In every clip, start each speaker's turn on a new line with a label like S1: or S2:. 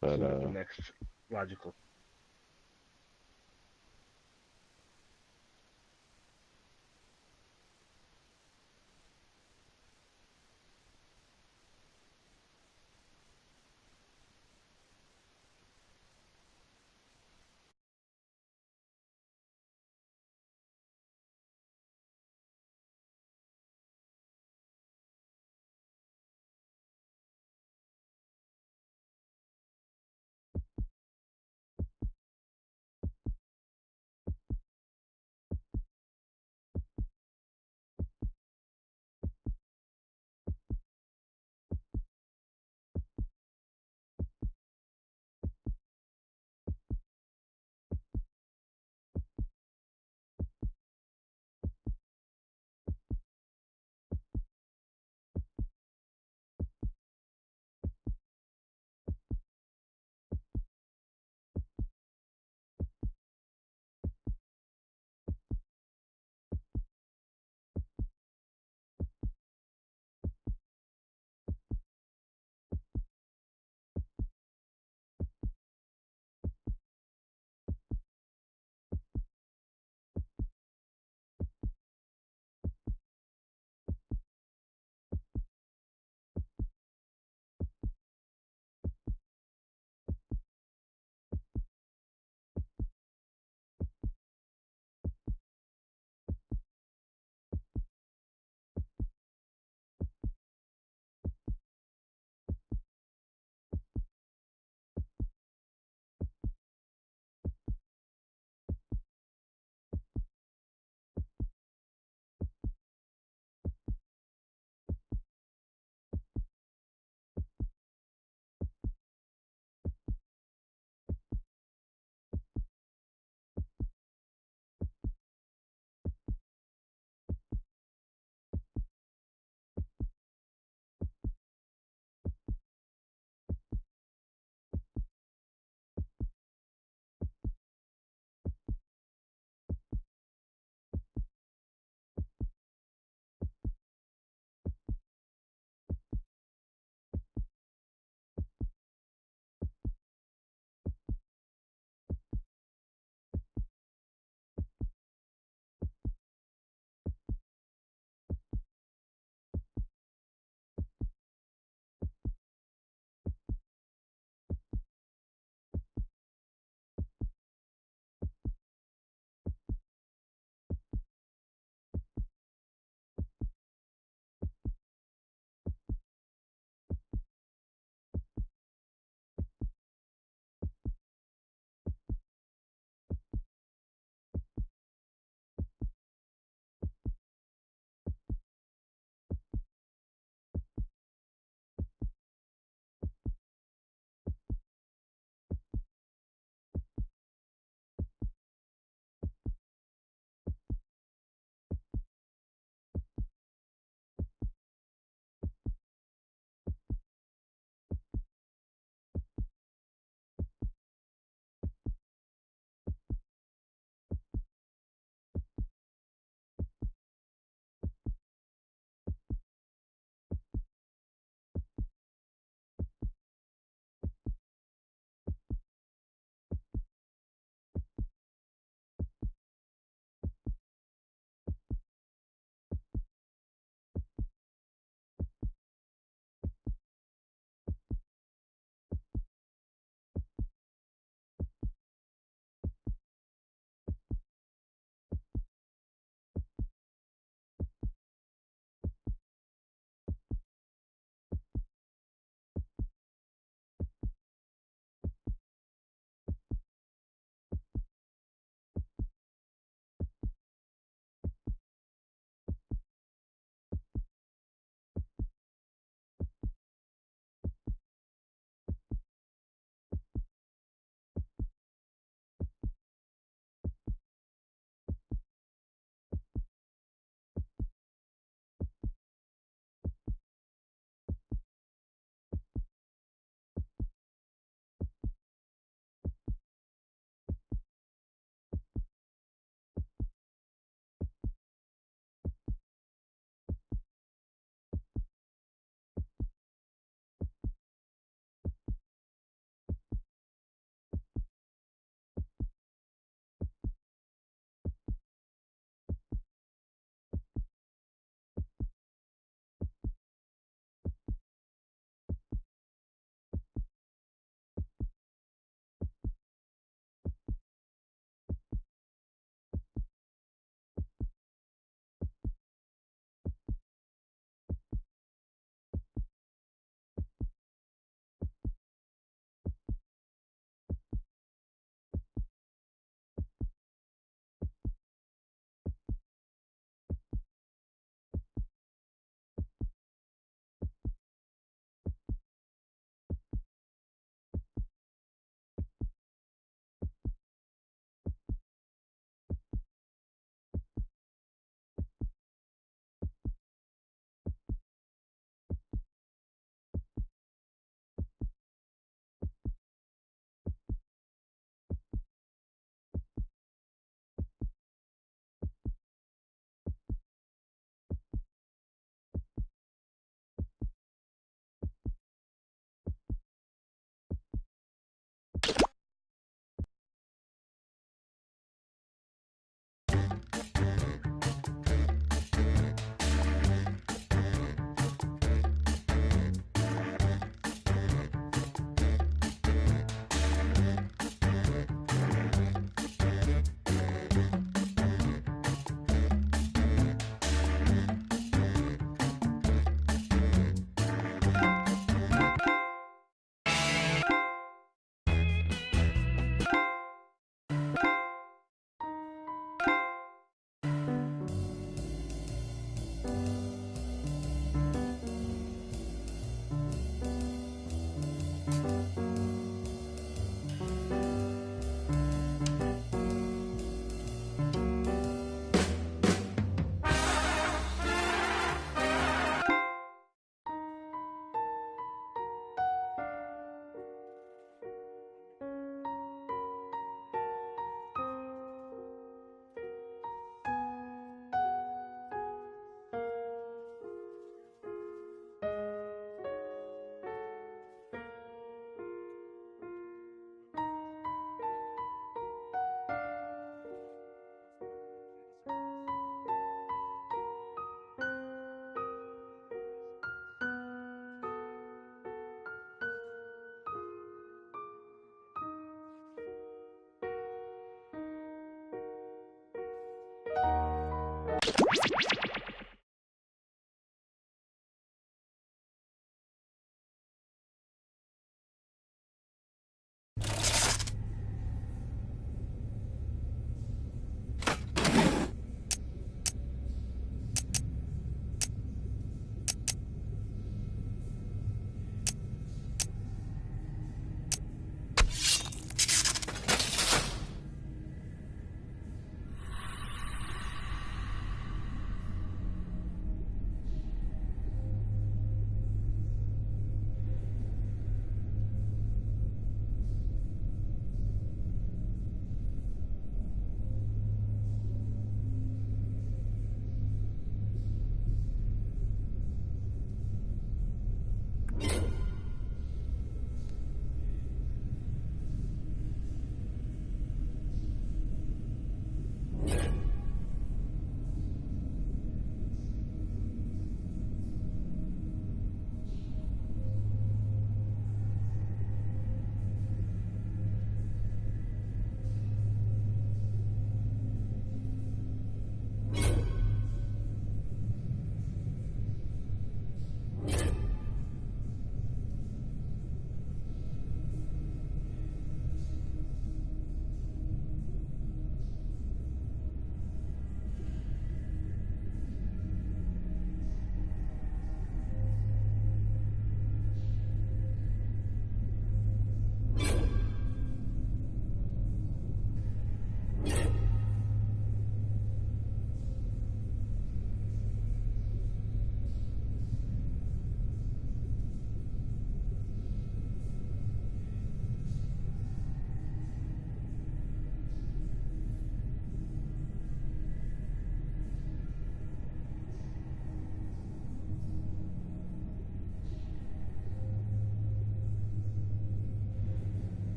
S1: But
S2: the next logical.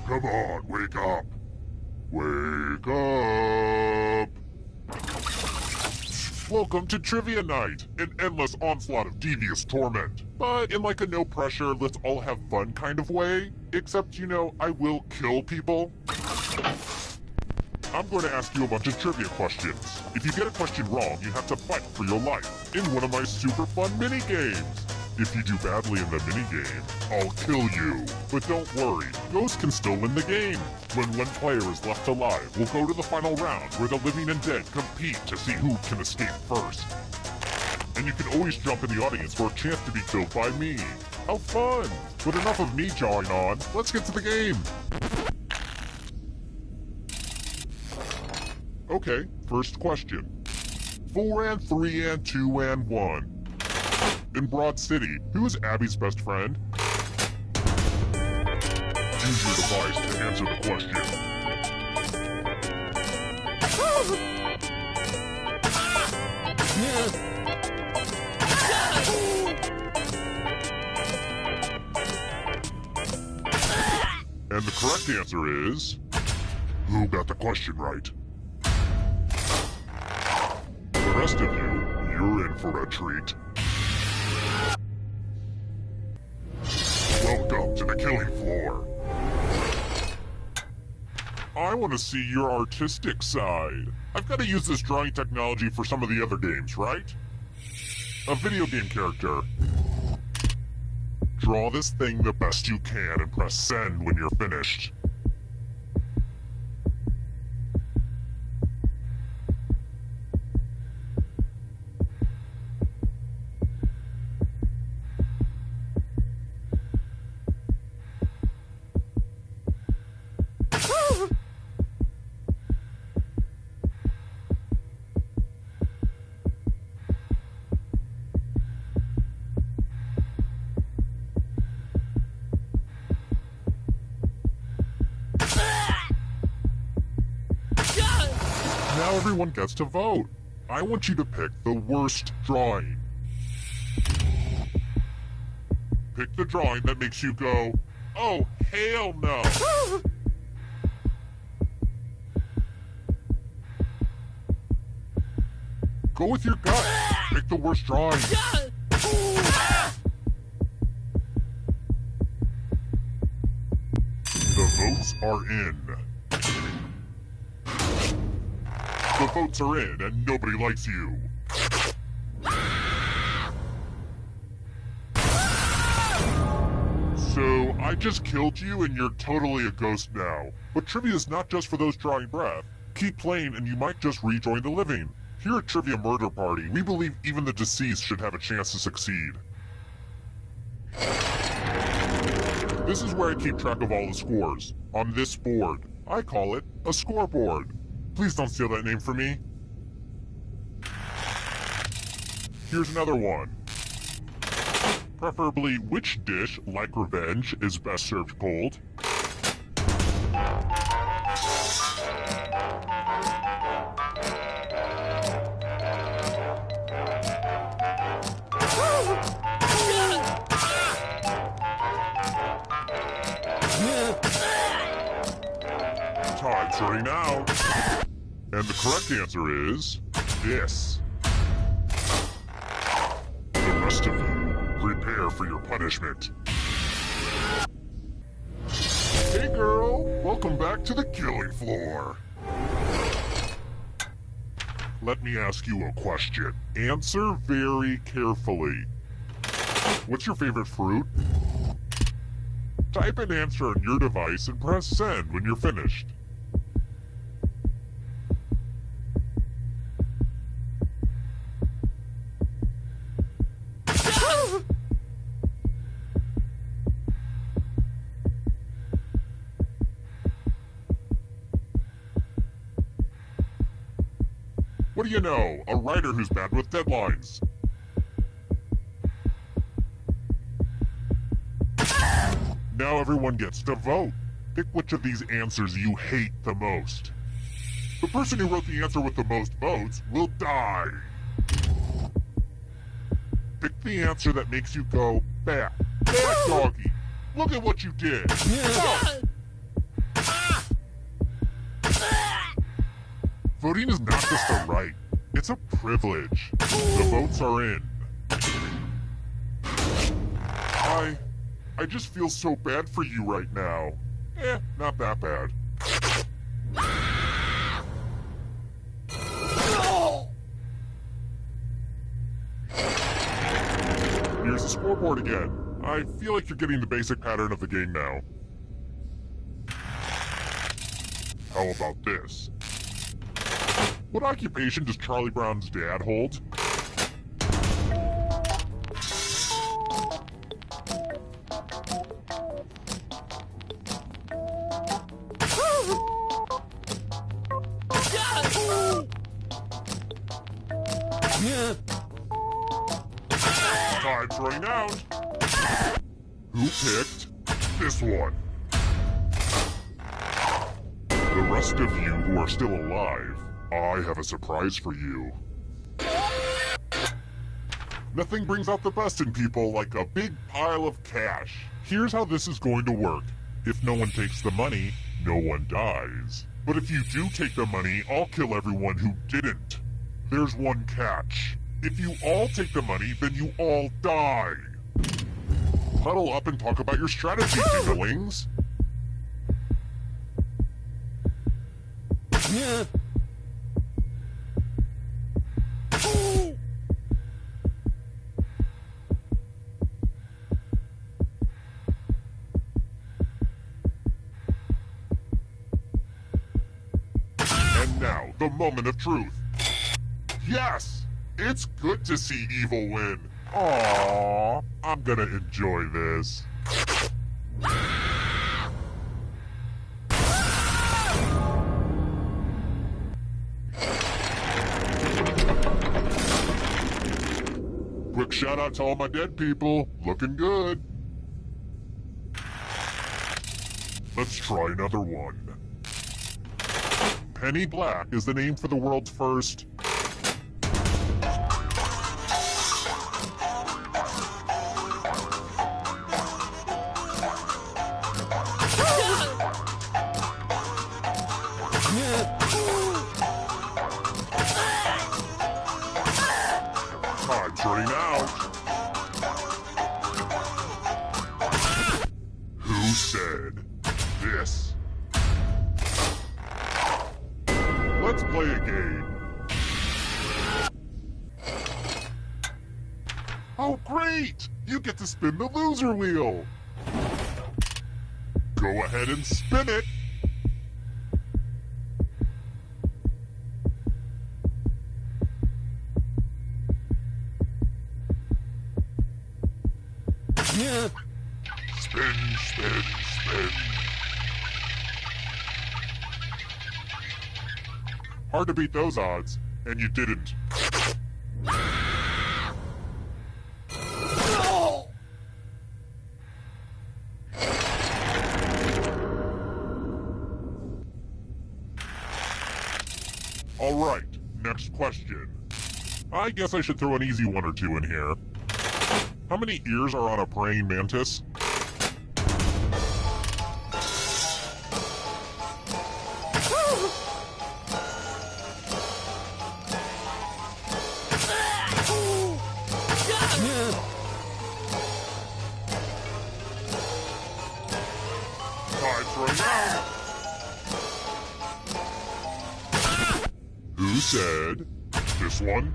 S1: Come on, wake up. Wake up. Welcome to Trivia Night, an endless onslaught of devious torment. But in like a no pressure, let's all have fun kind of way. Except, you know, I will kill people. I'm going to ask you a bunch of trivia questions. If you get a question wrong, you have to fight for your life in one of my super fun mini-games. If you do badly in the minigame, I'll kill you. But don't worry, ghosts can still win the game. When one player is left alive, we'll go to the final round where the living and dead compete to see who can escape first. And you can always jump in the audience for a chance to be killed by me. How fun! But enough of me jawing on, let's get to the game. Okay, first question. 4 and 3 and 2 and 1. In Broad City, who is Abby's best friend? Use your device to answer the question. And the correct answer is... Who got the question right? The rest of you, you're in for a treat. Welcome to the killing floor. I want to see your artistic side. I've got to use this drawing technology for some of the other games, right? A video game character. Draw this thing the best you can and press send when you're finished. Now everyone gets to vote. I want you to pick the worst drawing. Pick the drawing that makes you go, oh, hell no. Go with your gut. Pick the worst drawing. The votes are in. The votes are in, and nobody likes you. So, I just killed you and you're totally a ghost now. But trivia is not just for those drawing breath. Keep playing and you might just rejoin the living. Here at Trivia Murder Party, we believe even the deceased should have a chance to succeed. This is where I keep track of all the scores. On this board. I call it a scoreboard. Please don't steal that name from me. Here's another one. Preferably, which dish, like revenge, is best served cold? Time's running out. And the correct answer is this. The rest of you, prepare for your punishment. Hey girl, welcome back to the killing floor. Let me ask you a question. Answer very carefully. What's your favorite fruit? Type an answer on your device and press send when you're finished. What do you know? A writer who's bad with deadlines. Now everyone gets to vote. Pick which of these answers you hate the most. The person who wrote the answer with the most votes will die. Pick the answer that makes you go, back, back doggy. Look at what you did. Voting is not just a right, it's a privilege. The votes are in. I just feel so bad for you right now. Not that bad. Here's the scoreboard again. I feel like you're getting the basic pattern of the game now. How about this? What occupation does Charlie Brown's dad hold? Time's running out. Who picked this one? The rest of you who are still alive, I have a surprise for you. Nothing brings out the best in people like a big pile of cash. Here's how this is going to work. If no one takes the money, no one dies. But if you do take the money, I'll kill everyone who didn't. There's one catch. If you all take the money, then you all die. Huddle up and talk about your strategy, dinglings. And now, the moment of truth. Yes! It's good to see evil win. Aww, I'm gonna enjoy this. Quick shout out to all my dead people. Looking good. Let's try another one. Penny Black is the name for the world's first... Time's running out. Who said this? Let's play a game. Oh, great! You get to spin the loser wheel. Go ahead and spin it. Spin, spin, spin. Hard to beat those odds, and you didn't. Alright, next question. I guess I should throw an easy one or two in here. How many ears are on a praying mantis? Time's running out. Who said this one?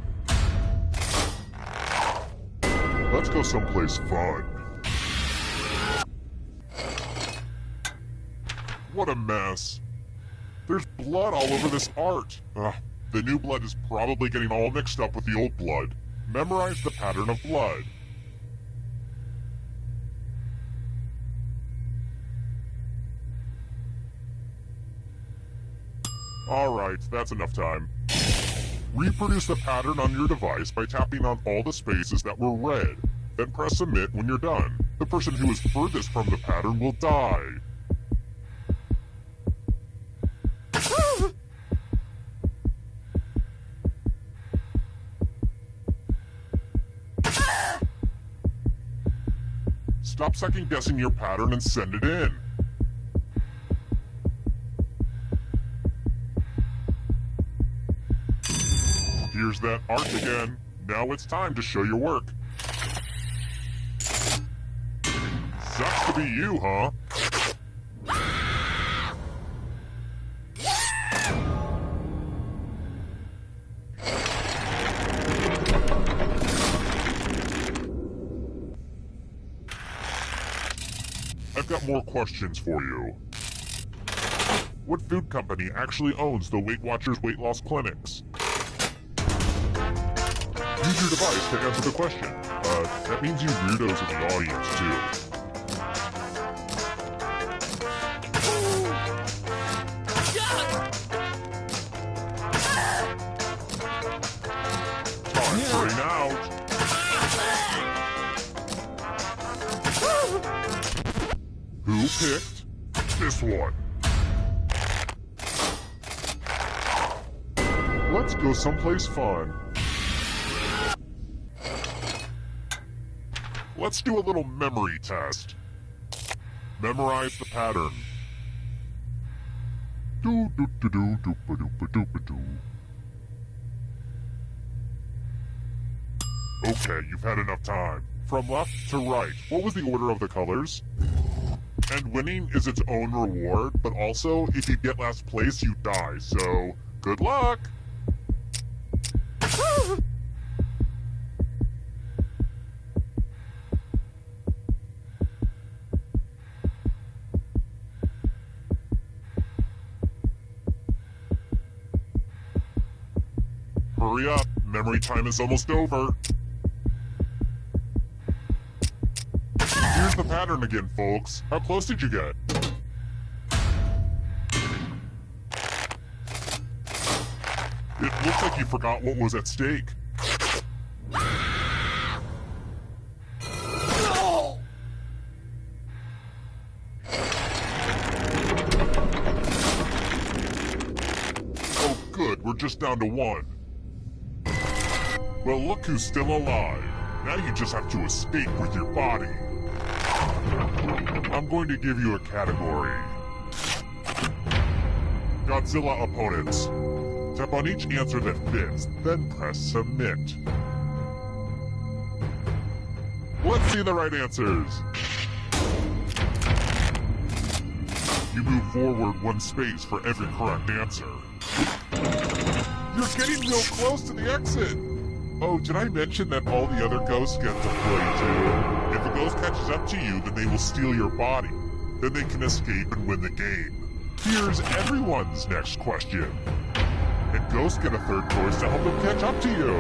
S1: Let's go someplace fun. What a mess. There's blood all over this art. The new blood is probably getting all mixed up with the old blood. Memorize the pattern of blood. Alright, that's enough time. Reproduce the pattern on your device by tapping on all the spaces that were red. Then press submit when you're done. The person who is furthest from the pattern will die. Stop second guessing your pattern and send it in. Here's that art again. Now it's time to show your work. Sucks to be you, huh? I've got more questions for you. What food company actually owns the Weight Watchers weight loss clinics? Use your device to answer the question. That means you weirdos in the audience, too. Time's running out. Who picked this one? Let's go someplace fun. Let's do a little memory test. Memorize the pattern. Okay, you've had enough time. From left to right, what was the order of the colors? And winning is its own reward, but also, if you get last place, you die, so good luck! Hurry up, memory time is almost over. Here's the pattern again, folks. How close did you get? It looks like you forgot what was at stake. Oh good, we're just down to one. Well, look who's still alive. Now you just have to escape with your body. I'm going to give you a category. Godzilla opponents. Tap on each answer that fits, then press submit. Let's see the right answers. You move forward one space for every correct answer. You're getting real close to the exit. Oh, did I mention that all the other ghosts get to play too? If a ghost catches up to you, then they will steal your body. Then they can escape and win the game. Here's everyone's next question. And ghosts get a third choice to help them catch up to you.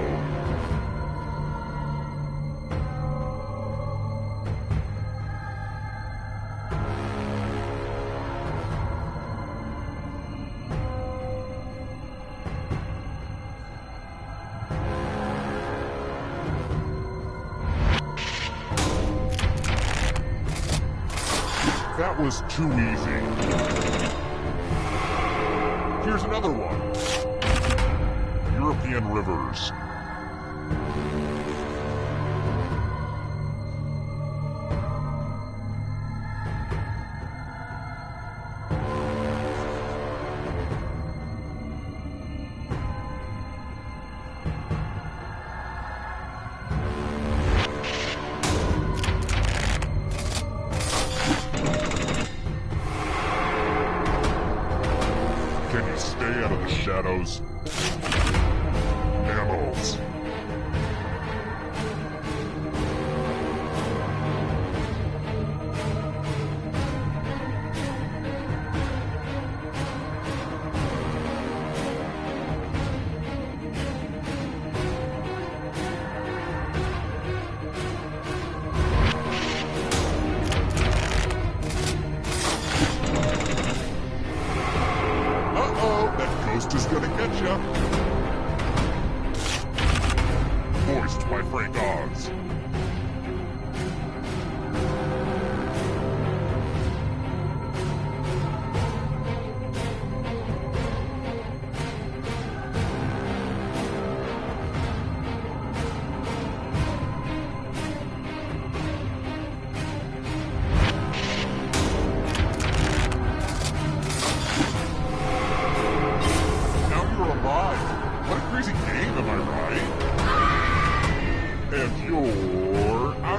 S1: That was too easy. Here's another one. European rivers. Can you stay out of the shadows? Mammals. Uh-oh, that ghost is gonna get ya.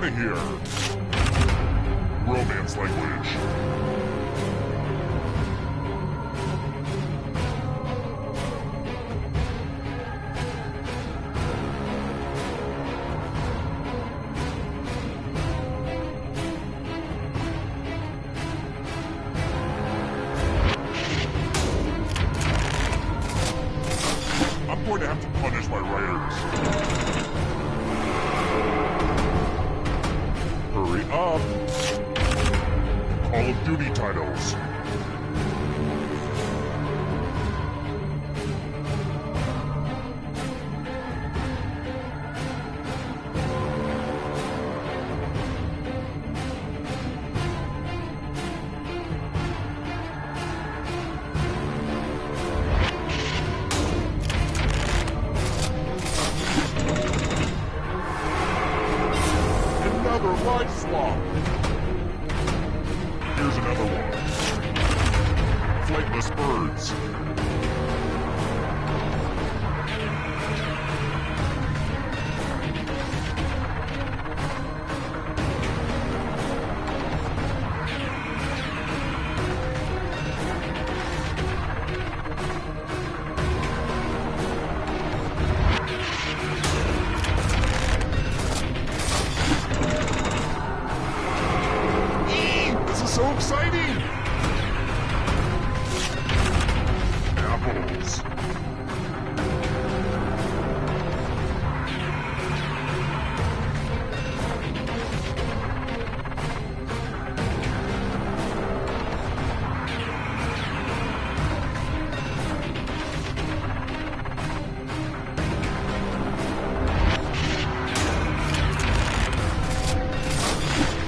S1: out of here. Romance language. I'm going to have to punish my writers. Hurry up. Call of Duty titles. Another life swap. Here's another one. Flightless birds. This is so exciting! Apples.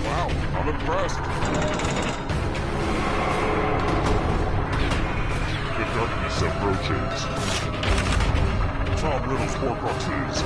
S1: Wow, I'm impressed. The darkness of roaches. Tom Riddle's Horcruxes.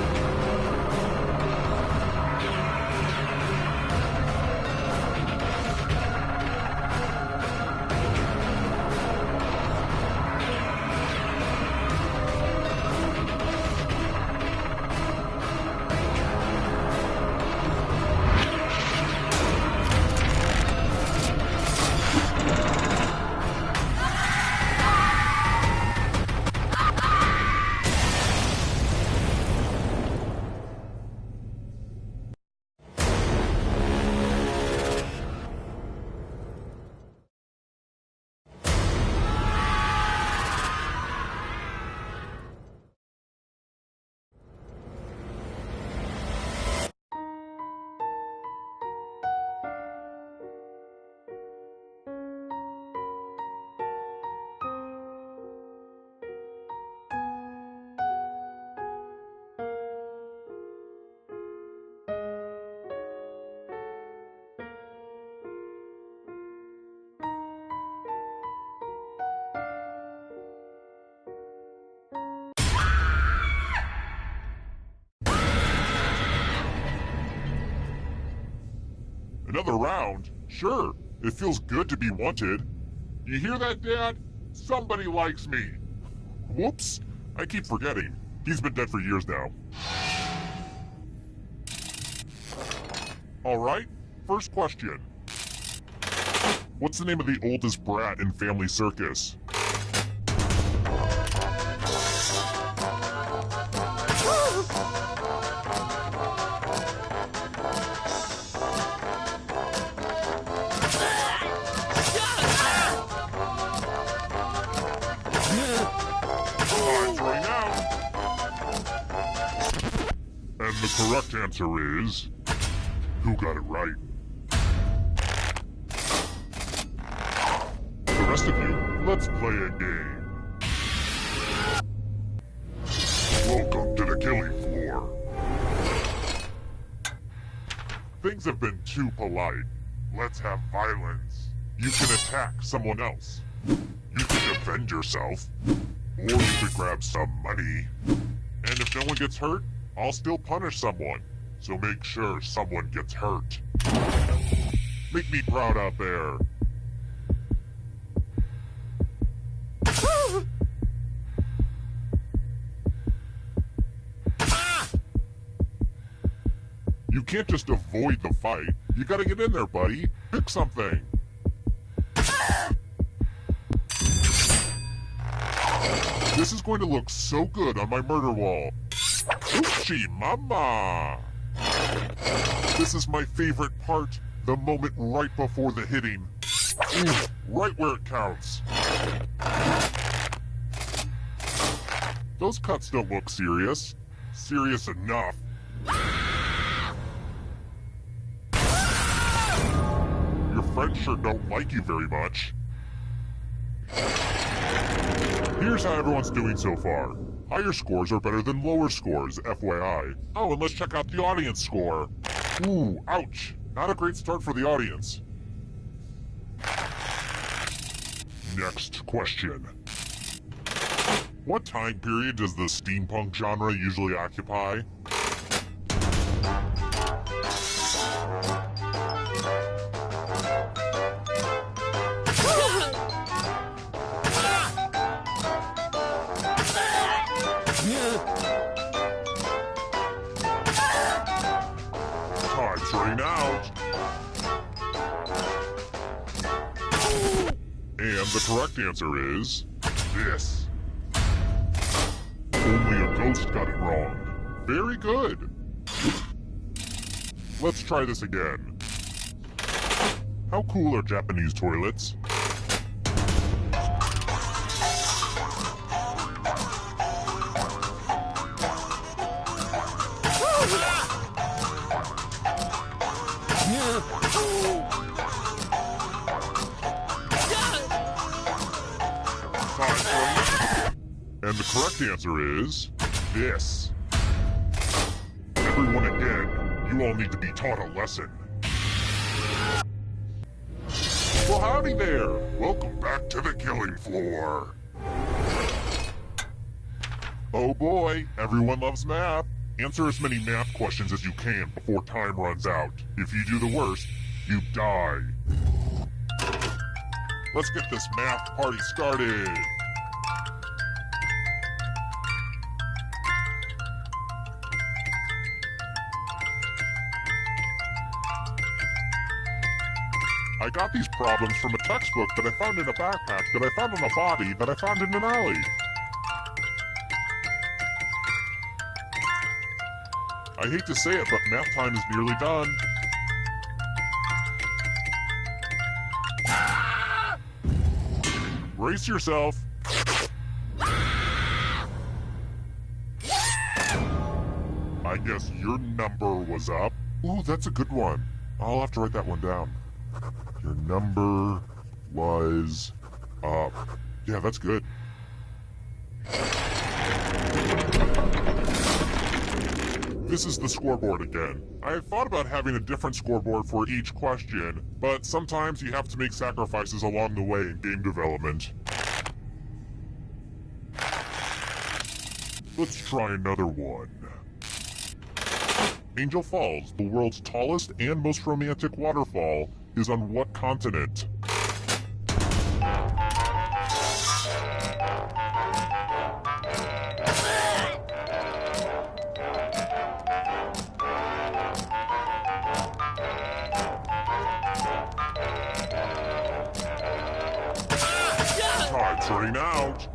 S1: Another round? Sure. It feels good to be wanted. You hear that, Dad? Somebody likes me. Whoops. I keep forgetting. He's been dead for years now. Alright, first question. What's the name of the oldest brat in Family Circus? Time's running out. And the correct answer is... who got it right? The rest of you, let's play a game. Welcome to the killing floor. Things have been too polite. Let's have violence. You can attack someone else. You can defend yourself. Or you could grab some money. And if no one gets hurt, I'll still punish someone. So make sure someone gets hurt. Make me proud out there. You can't just avoid the fight. You gotta get in there, buddy. Pick something. This is going to look so good on my murder wall. Oochie mama! This is my favorite part. The moment right before the hitting. Ooh, right where it counts. Those cuts don't look serious. Serious enough. Your friends sure don't like you very much. Here's how everyone's doing so far. Higher scores are better than lower scores, FYI. Oh, and let's check out the audience score. Ooh, ouch. Not a great start for the audience. Next question. What time period does the steampunk genre usually occupy? Time's running out. And the correct answer is this. Only a ghost got it wrong. Very good. Let's try this again. How cool are Japanese toilets? And the correct answer is this. Everyone again, you all need to be taught a lesson. Well, howdy there. Welcome back to the killing floor. Oh boy, everyone loves math. Answer as many math questions as you can before time runs out. If you do the worst, you die. Let's get this math party started. I got these problems from a textbook that I found in a backpack that I found on a body that I found in an alley. I hate to say it, but math time is nearly done. Brace yourself. I guess your number was up. Ooh, that's a good one. I'll have to write that one down. Your number was up. Yeah, that's good. This is the scoreboard again. I had thought about having a different scoreboard for each question, but sometimes you have to make sacrifices along the way in game development. Let's try another one. Angel Falls, the world's tallest and most romantic waterfall, is on what continent? Time's running out.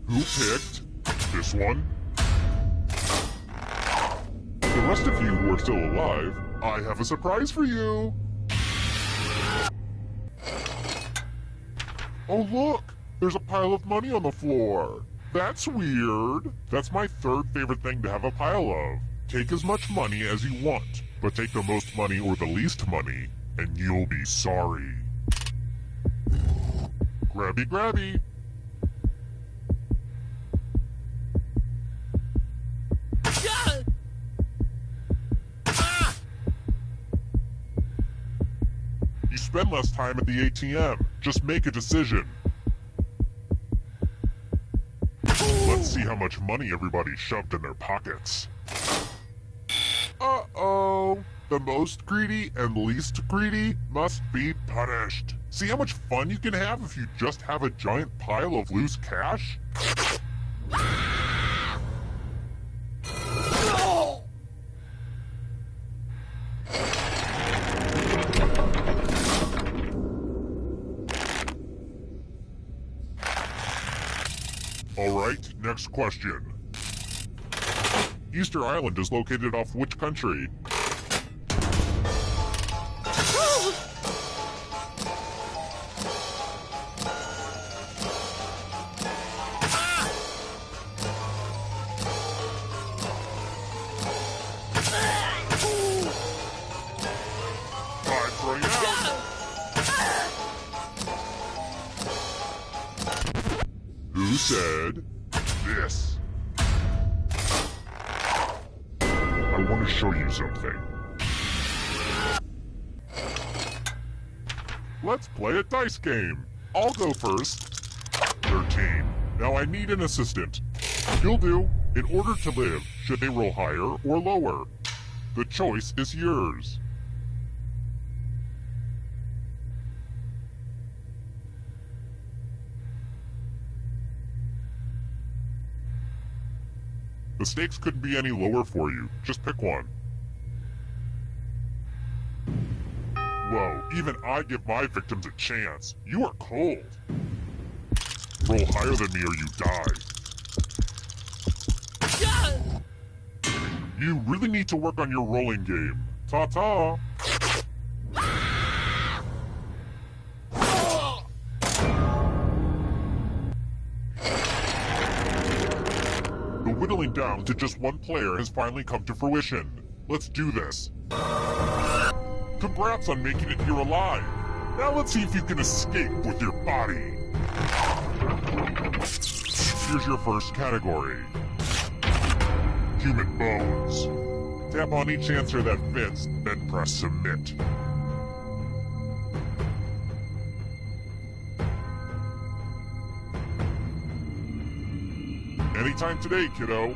S1: Who picked this one? The rest of you who are still alive, I have a surprise for you! Oh look! There's a pile of money on the floor! That's weird! That's my third favorite thing to have a pile of. Take as much money as you want, but take the most money or the least money, and you'll be sorry. Grabby grabby! You spend less time at the ATM. Just make a decision. Let's see how much money everybody shoved in their pockets. Uh-oh. The most greedy and least greedy must be punished. See how much fun you can have if you just have a giant pile of loose cash? Next question. Easter Island is located off which country? Time for Who said this? I want to show you something. Let's play a dice game. I'll go first. 13. Now I need an assistant. You'll do. In order to live, should they roll higher or lower? The choice is yours. The stakes couldn't be any lower for you. Just pick one. Whoa, even I give my victims a chance. You are cold. Roll higher than me or you die. You really need to work on your rolling game. Ta-ta! The whittling down to just one player has finally come to fruition. Let's do this. Congrats on making it here alive. Now let's see if you can escape with your body. Here's your first category. Human bones. Tap on each answer that fits, then press submit. Anytime today, kiddo.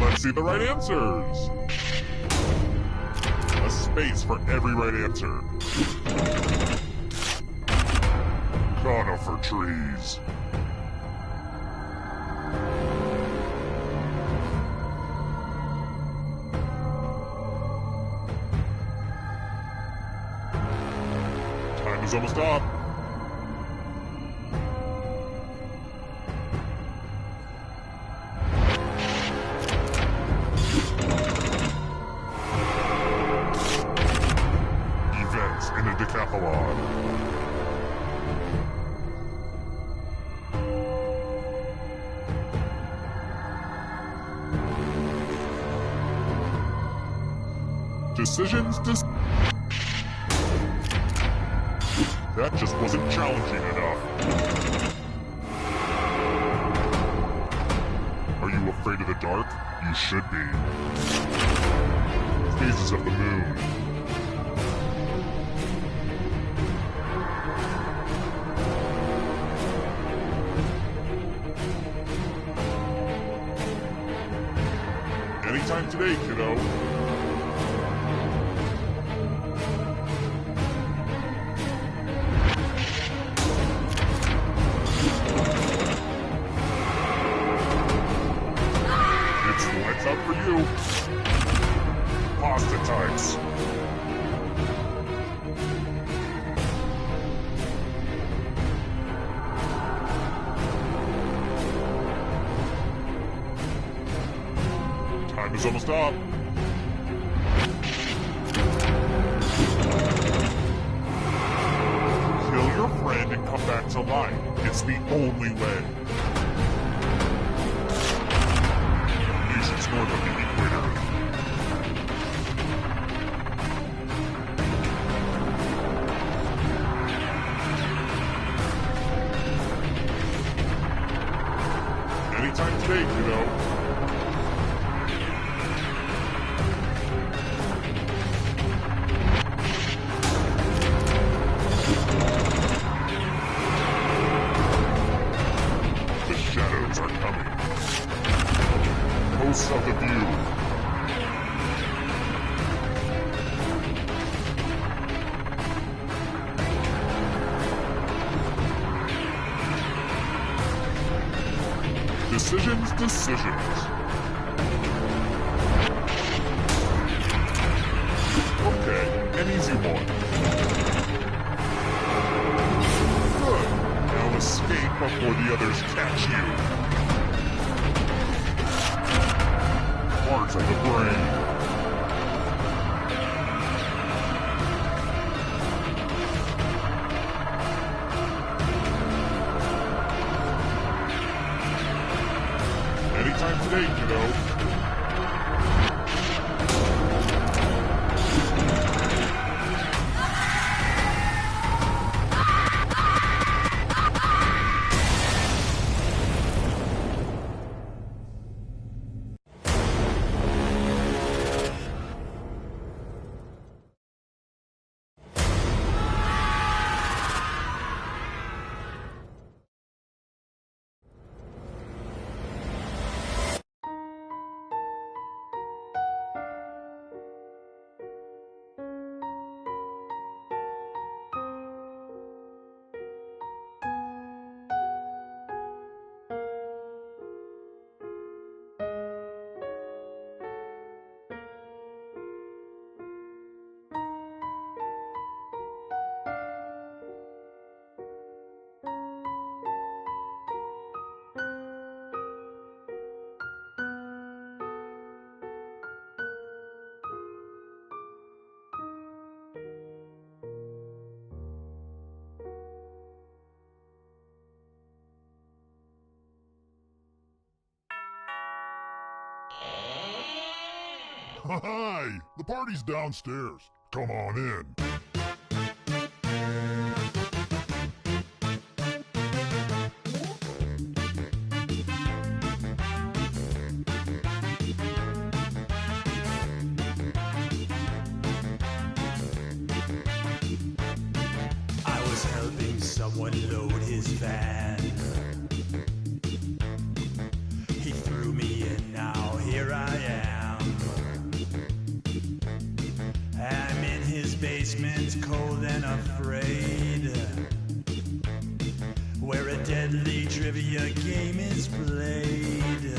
S1: Let's see the right answers. A space for every right answer. Conifer trees. Time is almost up. Events in a decathlon. Decisions. That just wasn't challenging enough. Are you afraid of the dark? You should be. Phases of the moon. Anytime today, kiddo. Lights up for you. Pasta types. Time is almost up. Kill your friend and come back to life. It's the only way. North of the equator. Anytime today, kiddo. The shadows are coming. Hosts of the view. Decisions. Okay, an easy one. the others catch you. Parts of the brain. Anytime today, kiddo.
S3: Hi! The party's downstairs. Come on in.
S4: I was helping someone load his van. He threw me in, now here I am. I'm in his basement, cold and afraid, where a deadly trivia game is played.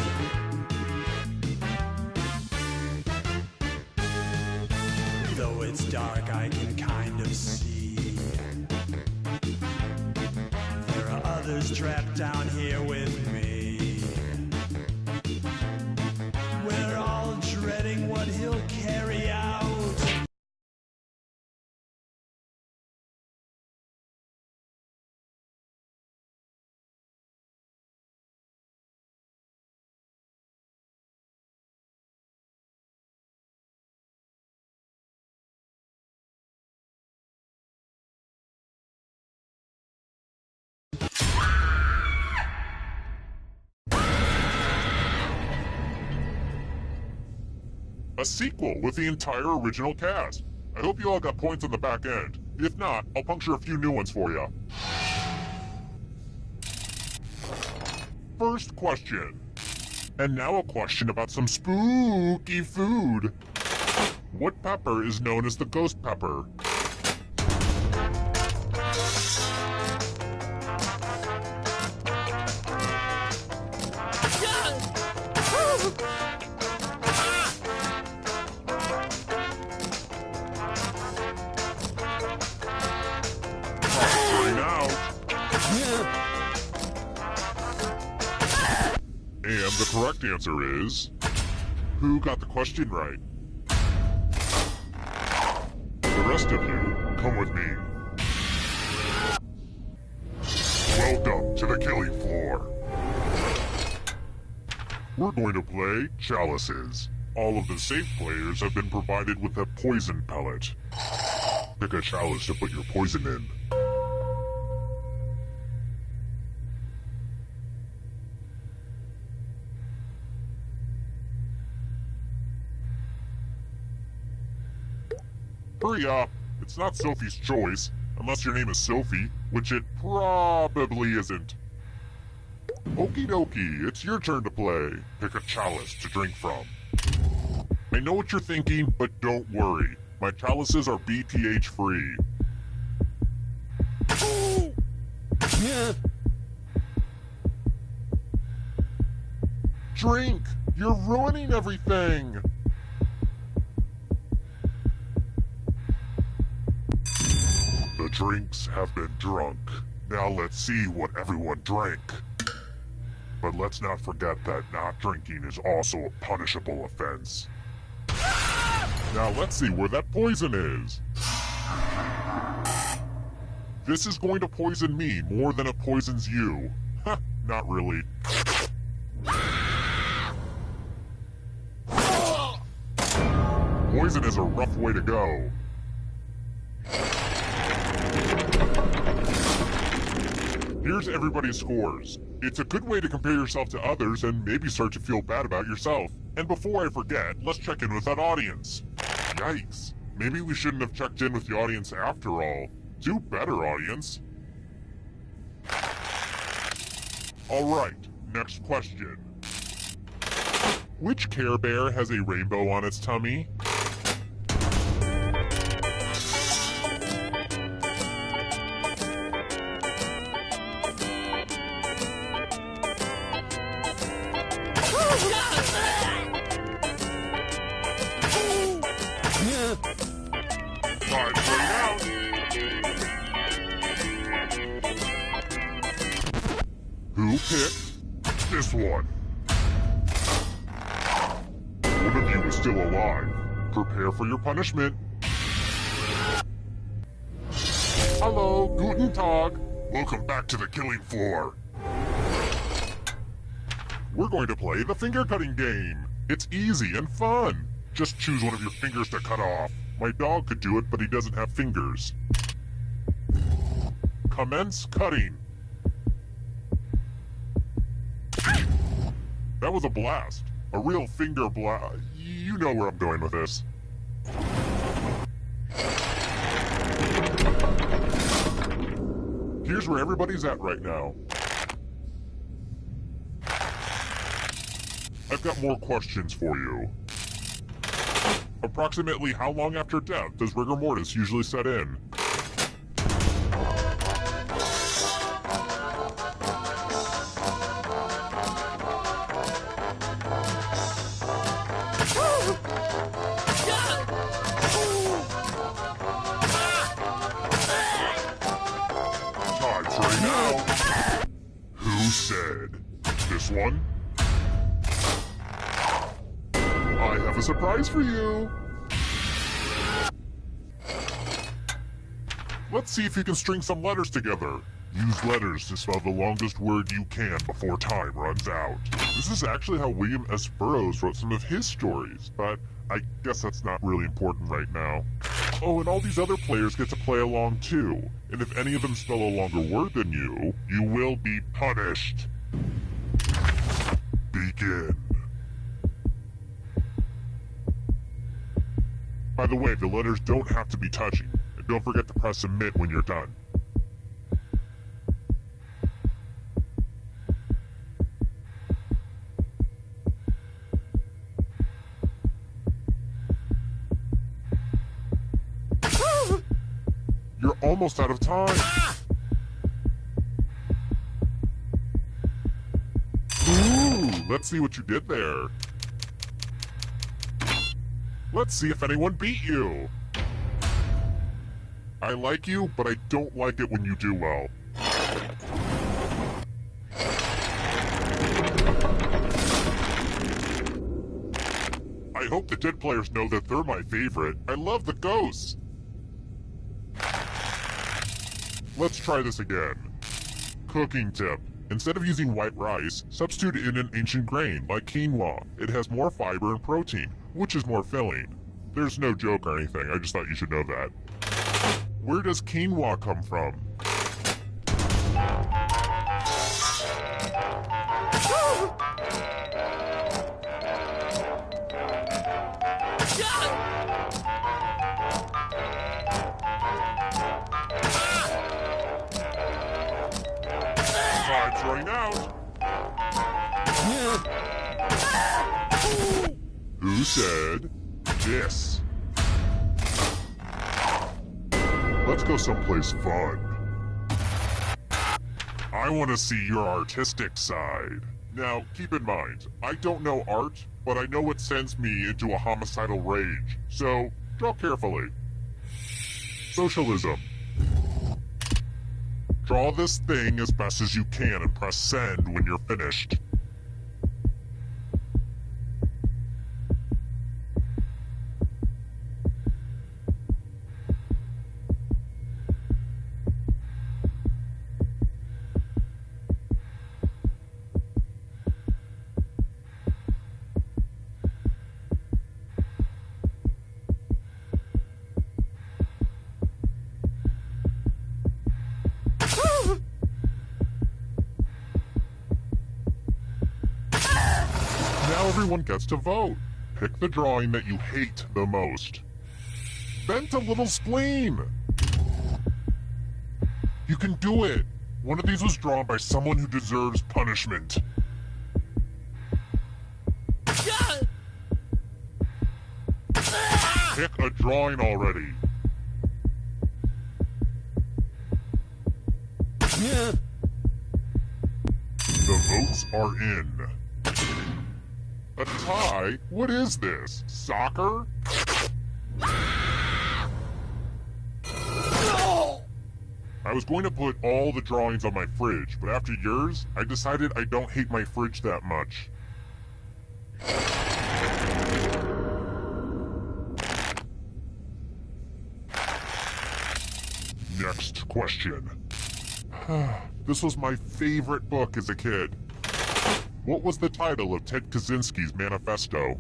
S4: Though it's dark, I can kind of see there are others trapped down here with me. We're all dreading what he'll carry out.
S1: A sequel with the entire original cast. I hope you all got points on the back end. If not, I'll puncture a few new ones for you. First question. And now a question about some spooky food. What pepper is known as the ghost pepper? And the correct answer is... Who got the question right? The rest of you, come with me. Welcome to the killing floor. We're going to play Chalices. All of the safe players have been provided with a poison pellet. Pick a chalice to put your poison in. Hurry up! It's not Sophie's choice, unless your name is Sophie, which it probably isn't. Okie dokie, it's your turn to play. Pick a chalice to drink from. I know what you're thinking, but don't worry. My chalices are BPH free. Drink! You're ruining everything! The drinks have been drunk. Now let's see what everyone drank. But let's not forget that not drinking is also a punishable offense. Now let's see where that poison is. This is going to poison me more than it poisons you. Ha, not really. Poison is a rough way to go. Here's everybody's scores. It's a good way to compare yourself to others and maybe start to feel bad about yourself. And before I forget, let's check in with that audience. Yikes. Maybe we shouldn't have checked in with the audience after all. Do better, audience. Alright, next question. Which Care Bear has a rainbow on its tummy? Who picked this one? One of you is still alive. Prepare for your punishment. Hello, guten Tag. Welcome back to the killing floor. We're going to play the finger cutting game. It's easy and fun. Just choose one of your fingers to cut off. My dog could do it, but he doesn't have fingers. Commence cutting. That was a blast. A real finger blast. You know where I'm going with this. Here's where everybody's at right now. I've got more questions for you. Approximately how long after death does rigor mortis usually set in? Time's running out. Who said? This one? I have a surprise for you. Let's see if you can string some letters together. Use letters to spell the longest word you can before time runs out. This is actually how William S. Burroughs wrote some of his stories, but I guess that's not really important right now. Oh, and all these other players get to play along too. And if any of them spell a longer word than you, you will be punished. Begin. By the way, the letters don't have to be touching. And don't forget to press submit when you're done. You're almost out of time. Ooh, let's see what you did there. Let's see if anyone beat you. I like you, but I don't like it when you do well. I hope the dead players know that they're my favorite. I love the ghosts. Let's try this again. Cooking tip. Instead of using white rice, substitute in an ancient grain like quinoa. It has more fiber and protein, which is more filling. There's no joke or anything, I just thought you should know that. Where does quinoa come from? Time's running out. Who said this? Let's go someplace fun. I want to see your artistic side. Now, keep in mind, I don't know art, but I know it sends me into a homicidal rage. So, draw carefully. Socialism. Draw this thing as best as you can and press send when you're finished. Now everyone gets to vote. Pick the drawing that you hate the most. Bent a little spleen. You can do it. One of these was drawn by someone who deserves punishment. Pick a drawing already. The votes are in. A tie? What is this? Soccer? I was going to put all the drawings on my fridge, but after yours, I decided I don't hate my fridge that much. Next question. This was my favorite book as a kid. What was the title of Ted Kaczynski's manifesto?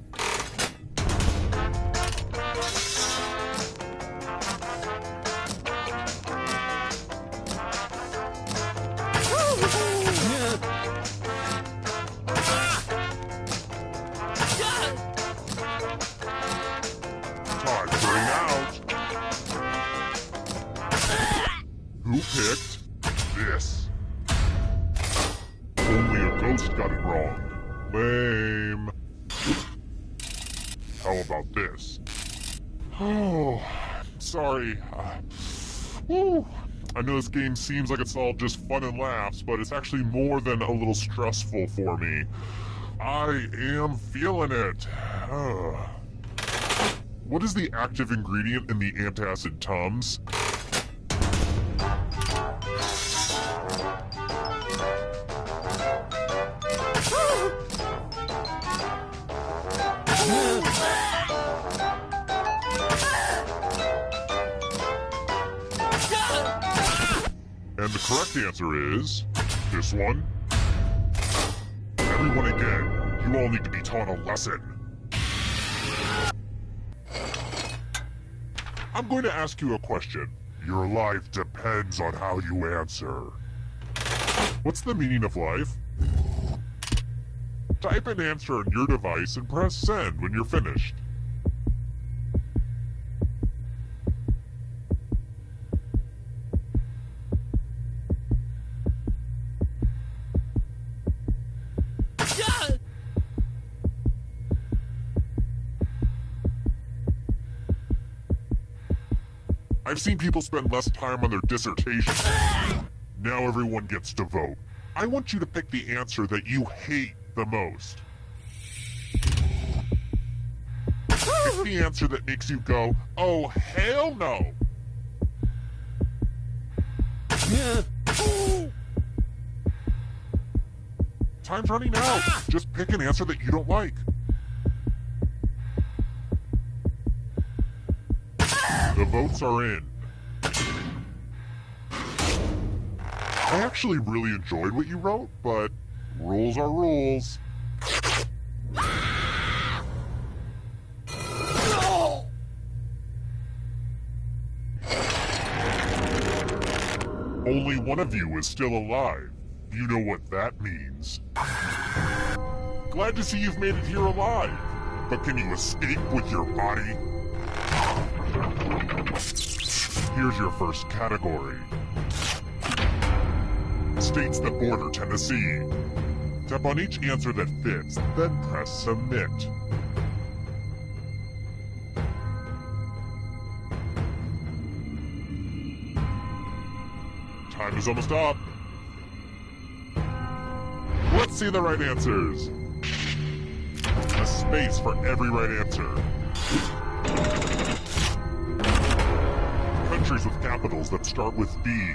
S1: Time's running out. Who picked this? Only a ghost got it wrong. Lame. How about this? Oh, sorry. I know this game seems like it's all just fun and laughs, but it's actually more than a little stressful for me. I am feeling it. What is the active ingredient in the antacid Tums? And the correct answer is this one. Everyone again, you all need to be taught a lesson. I'm going to ask you a question. Your life depends on how you answer. What's the meaning of life? Type an answer on your device and press send when you're finished. I've seen people spend less time on their dissertations. Now everyone gets to vote. I want you to pick the answer that you hate the most. Pick the answer that makes you go, oh, hell no. Time's running out. Just pick an answer that you don't like. The votes are in. I actually really enjoyed what you wrote, but rules are rules. Only one of you is still alive. You know what that means. Glad to see you've made it here alive. But can you escape with your body? Here's your first category. States that border Tennessee. Tap on each answer that fits, then press submit. Time is almost up. Let's see the right answers. A space for every right answer. Countries with capitals that start with B.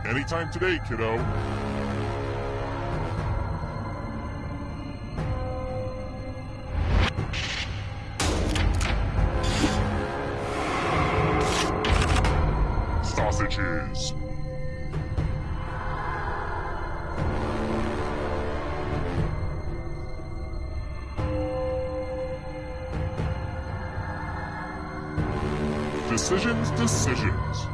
S1: Anytime today, kiddo. Sausages. Decisions, decisions.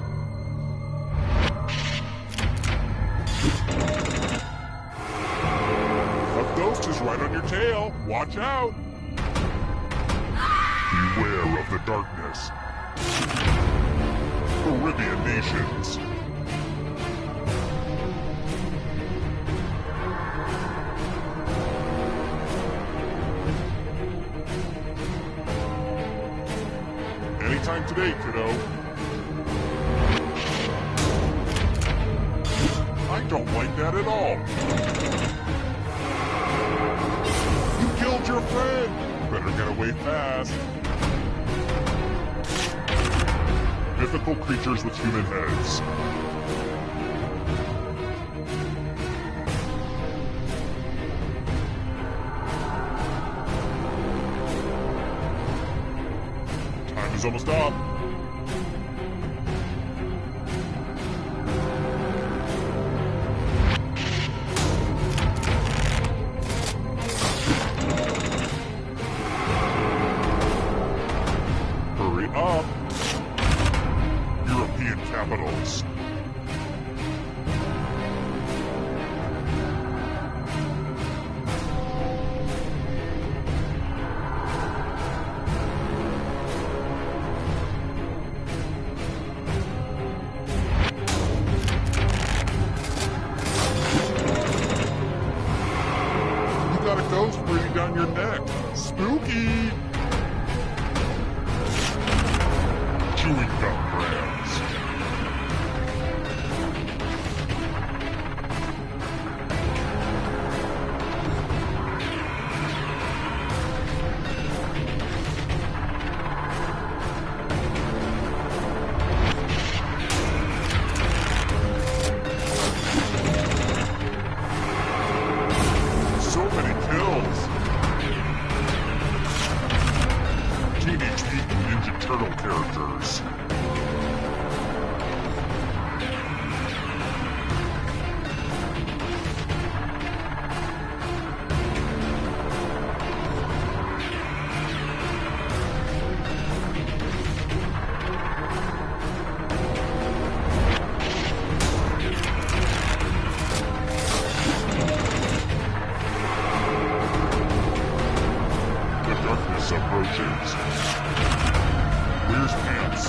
S1: A ghost is right on your tail. Watch out. Beware of the darkness. Caribbean nations. Anytime today, kiddo. I don't like that at all. You killed your friend. Better get away fast. Mythical creatures with human heads. Time is almost up. Hurry up. European capitals. You got a ghost breathing down your neck. Spooky! Chewing gum brands. So many kills. Teenage Mutant Ninja Turtle characters. The darkness approaches. Where's Pants?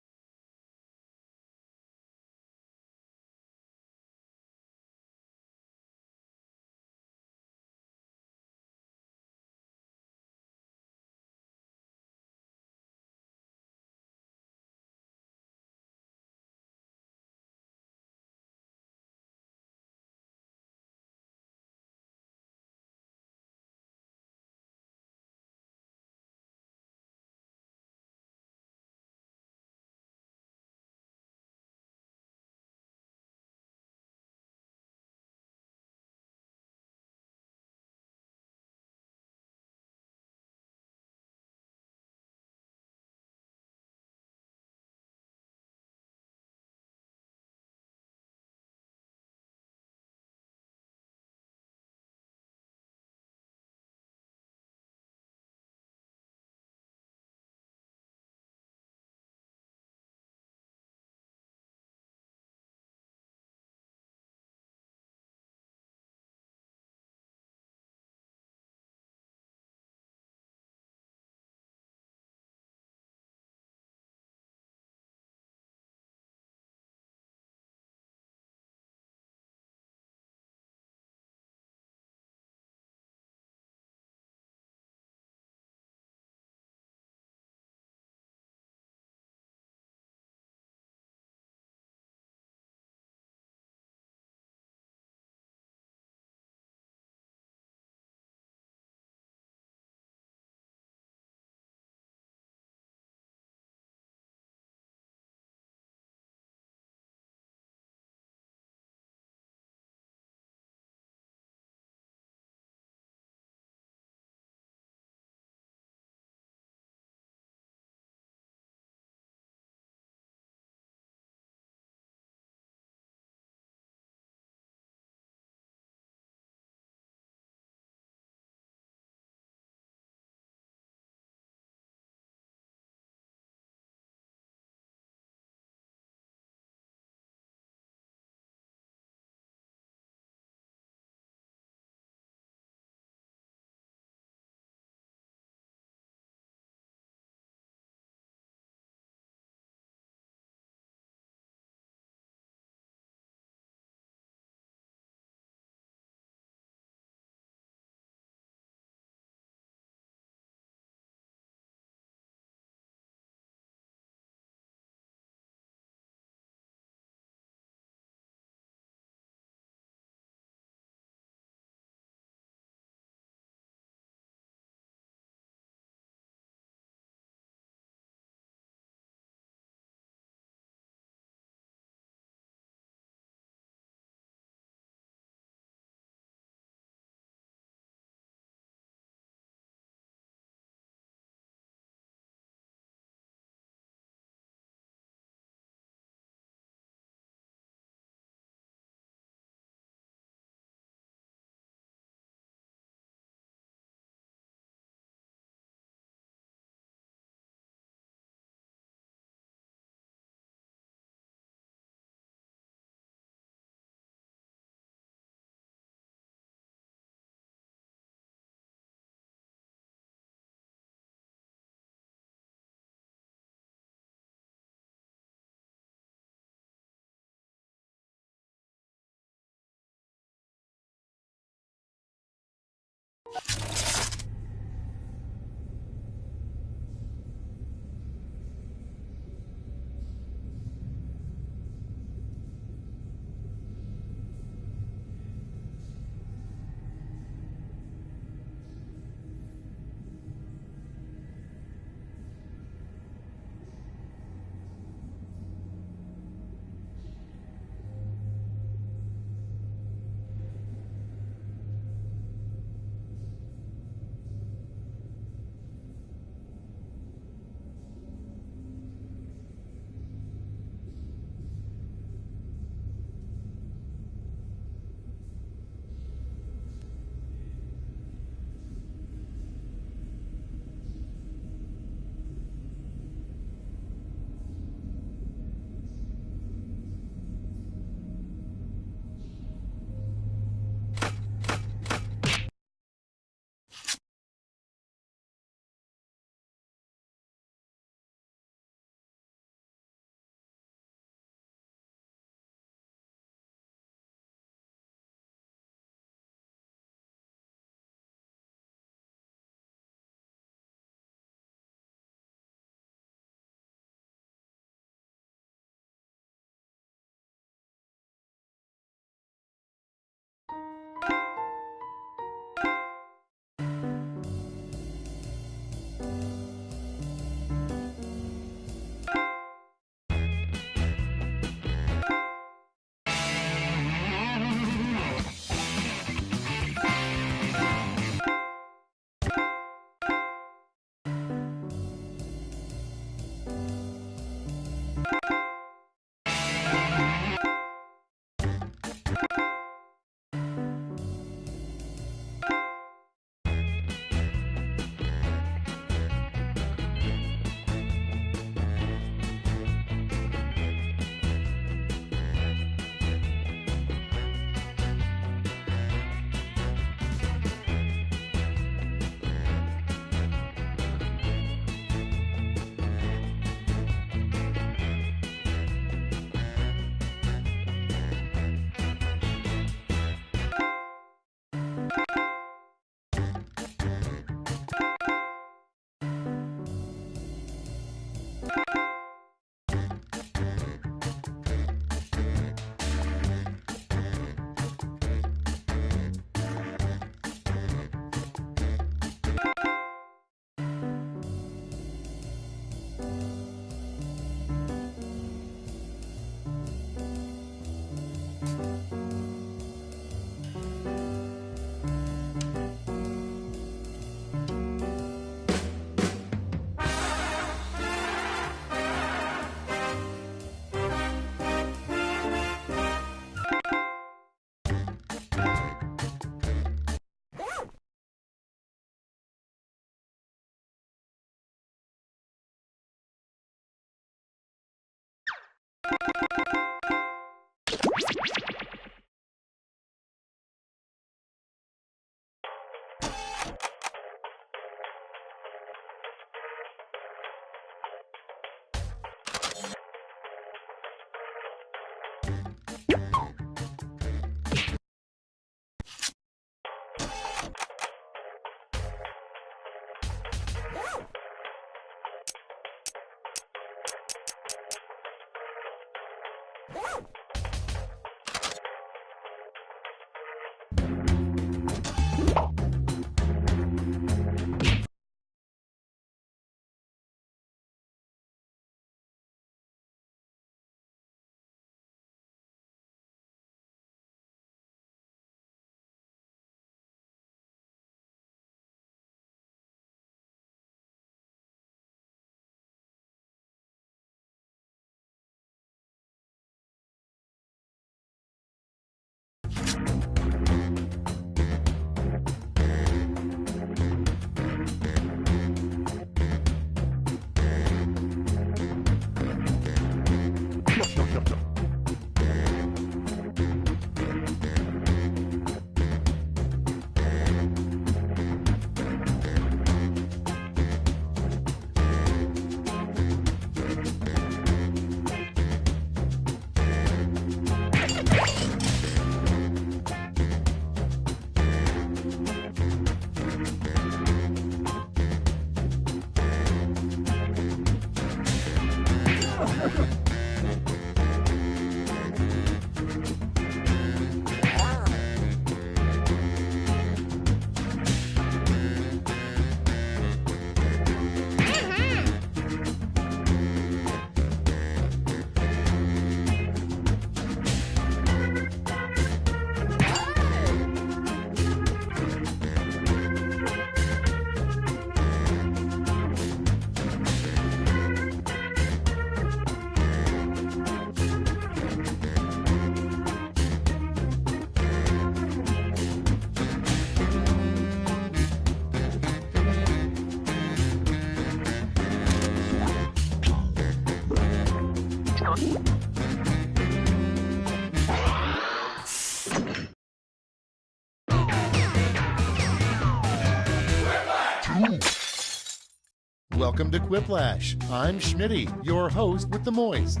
S5: Welcome to Quiplash. I'm Schmitty, your host with the moist.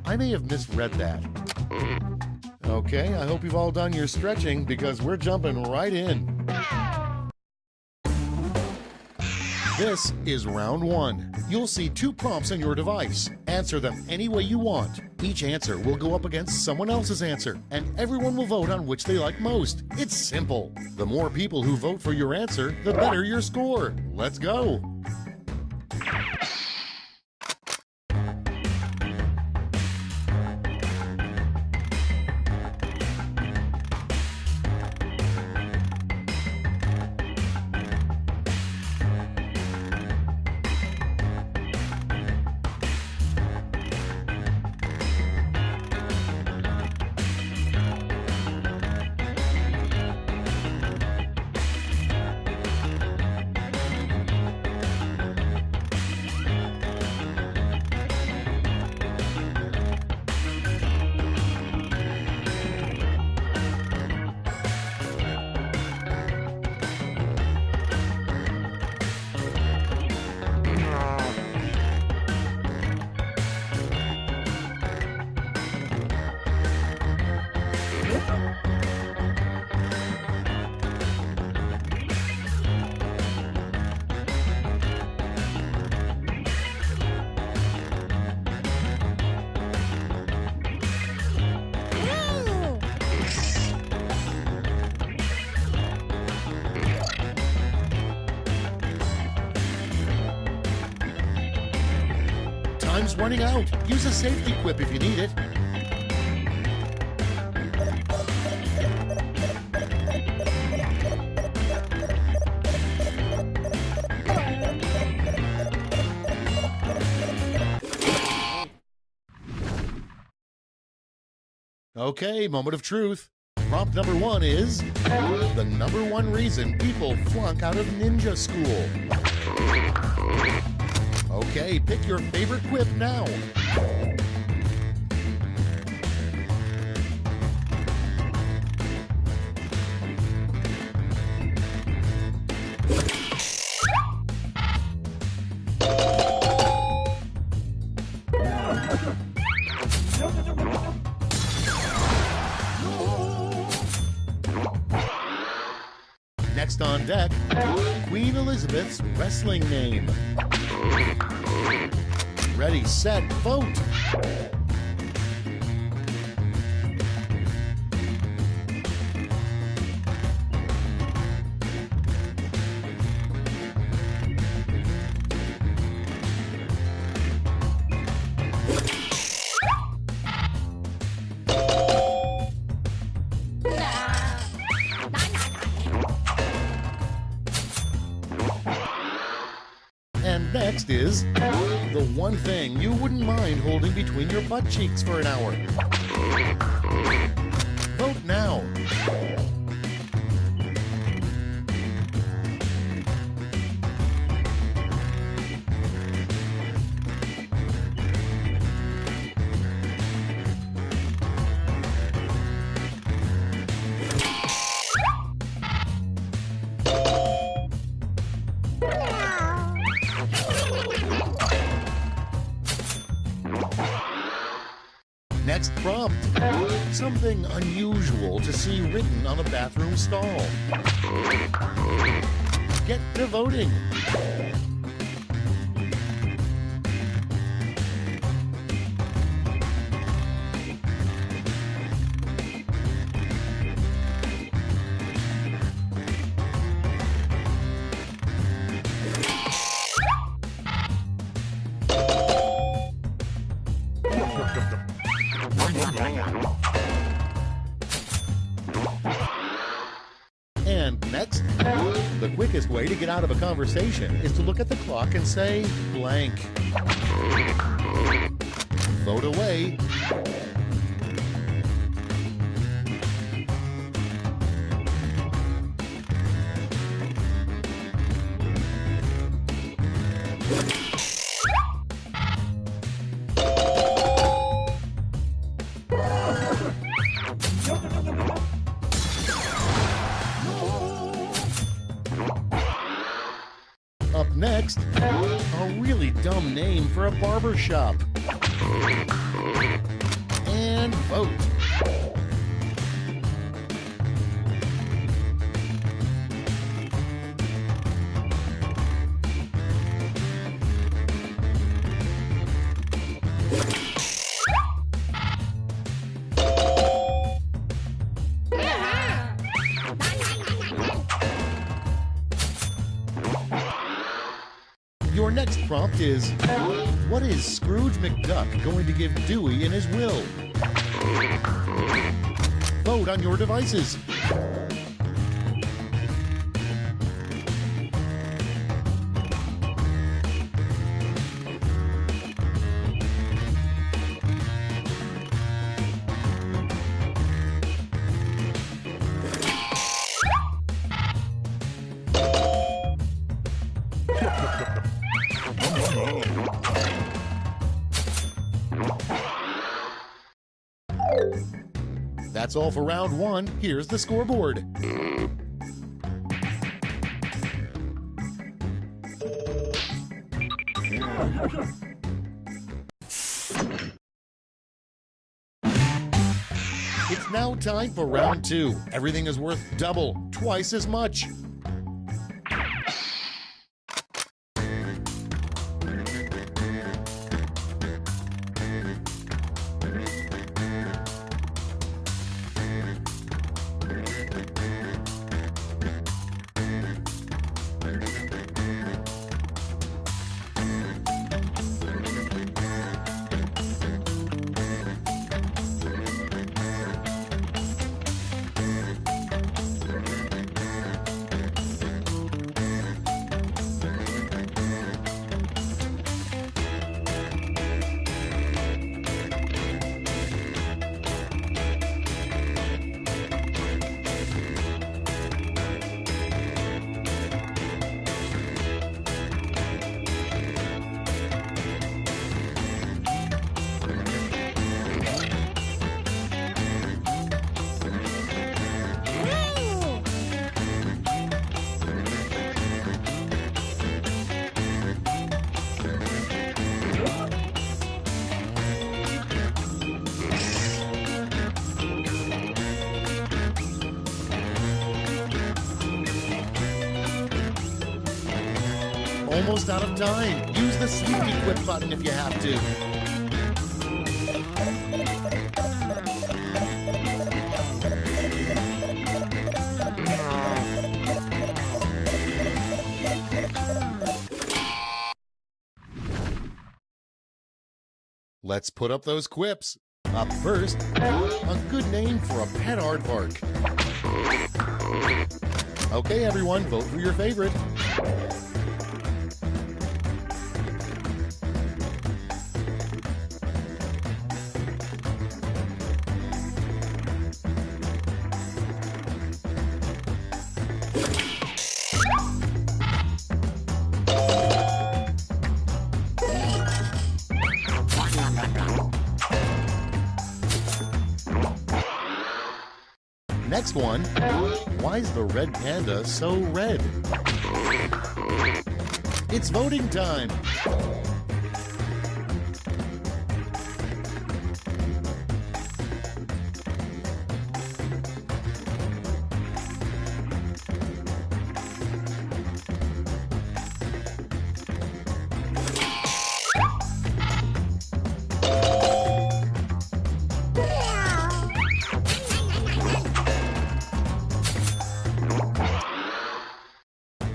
S5: I may have misread that. Okay, I hope you've all done your stretching because we're jumping right in. This is round one. You'll see 2 prompts on your device. Answer them any way you want. Each answer will go up against someone else's answer, and everyone will vote on which they like most. It's simple. The more people who vote for your answer, the better your score. Let's go. Time's running out. Use a safety quip if you need it. Okay, moment of truth. Prompt number 1 is the number 1 reason people flunk out of ninja school. Okay, pick your favorite quip now. Next on deck, Queen Elizabeth's wrestling name. Ready, set, vote! And next is the one thing you wouldn't mind holding between your butt cheeks for an hour. Vote now. Next prompt. Something unusual to see written on a bathroom stall. Get to voting. And next, the quickest way to get out of a conversation is to look at the clock and say blank. Vote away. Up next, a really dumb name for a barber shop. And vote. Your next prompt is, what is Scrooge McDuck going to give Dewey in his will? Vote on your devices. That's all for round one. Here's the scoreboard. It's now time for round two. Everything is worth double, twice as much. almost out of time. Use the sleepy quit button if you have to. Let's put up those quips. Up first, a good name for a pet aardvark. Okay, everyone, vote for your favorite. Next one, why's the red panda so red? It's voting time.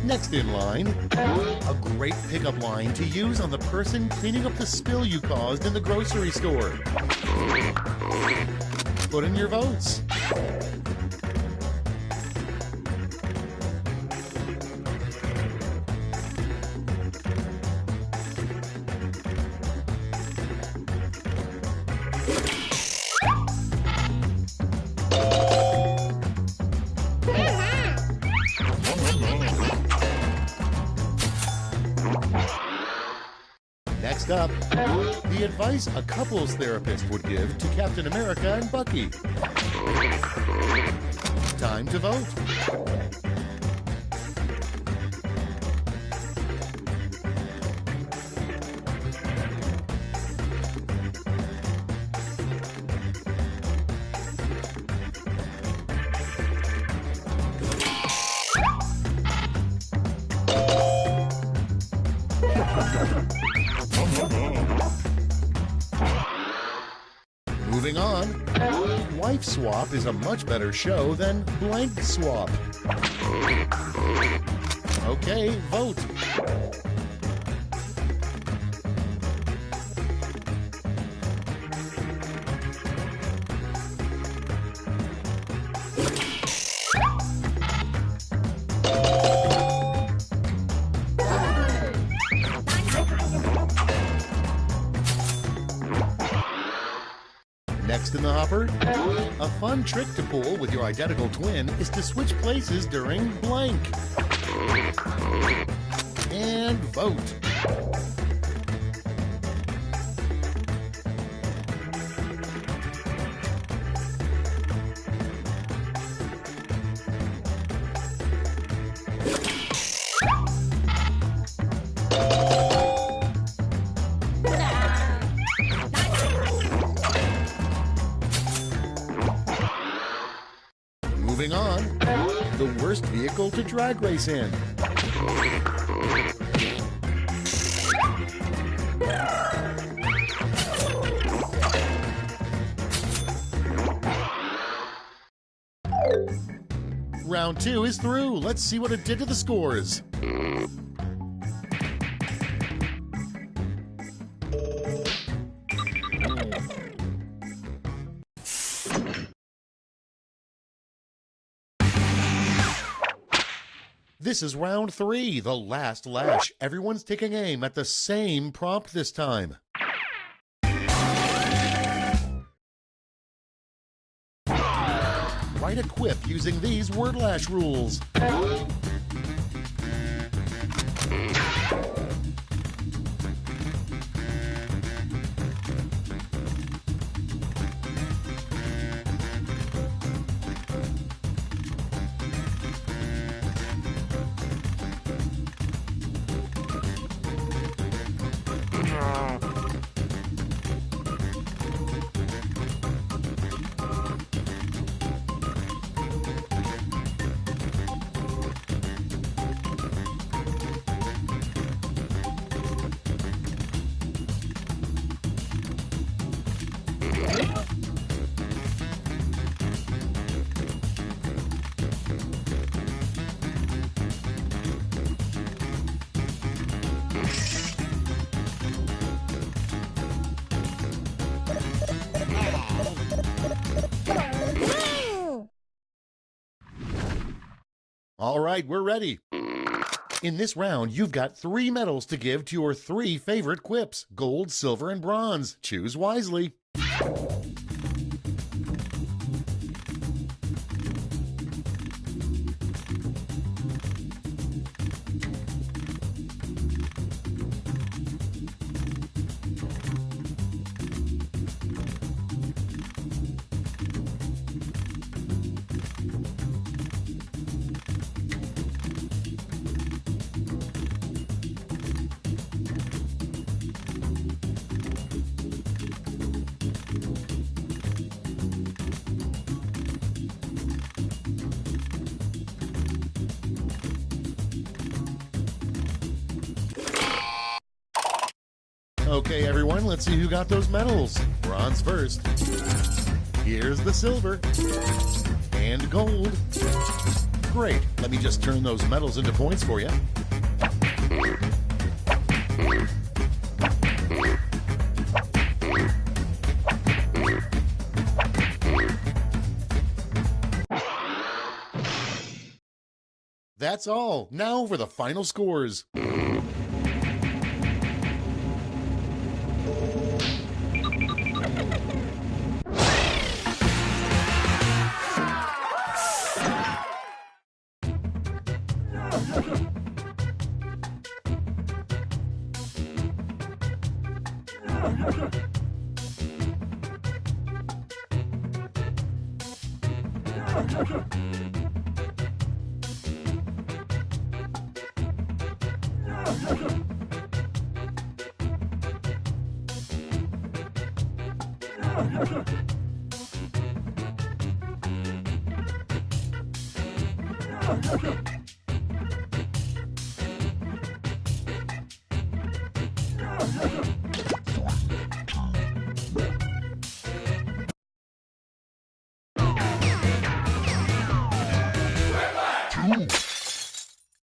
S5: Next in line, a great pickup line to use on the person cleaning up the spill you caused in the grocery store. Put in your votes. Next up, the advice a couples therapist would give to Captain America and Bucky. Time to vote. Moving on, Wife Swap is a much better show than Blank Swap. Okay, vote. Next in the hopper, a fun trick to pull with your identical twin is to switch places during blank. And vote. Moving on, the worst vehicle to drag race in. Round 2 is through. Let's see what it did to the scores. This is round 3, the last lash. Everyone's taking aim at the same prompt this time. Write a quip using these word lash rules. All right, we're ready. In this round, you've got 3 medals to give to your 3 favorite quips: gold, silver, and bronze. Choose wisely. Okay, everyone, let's see who got those medals. Bronze first. Here's the silver. And gold. Great. Let me just turn those medals into points for you. That's all. Now for the final scores.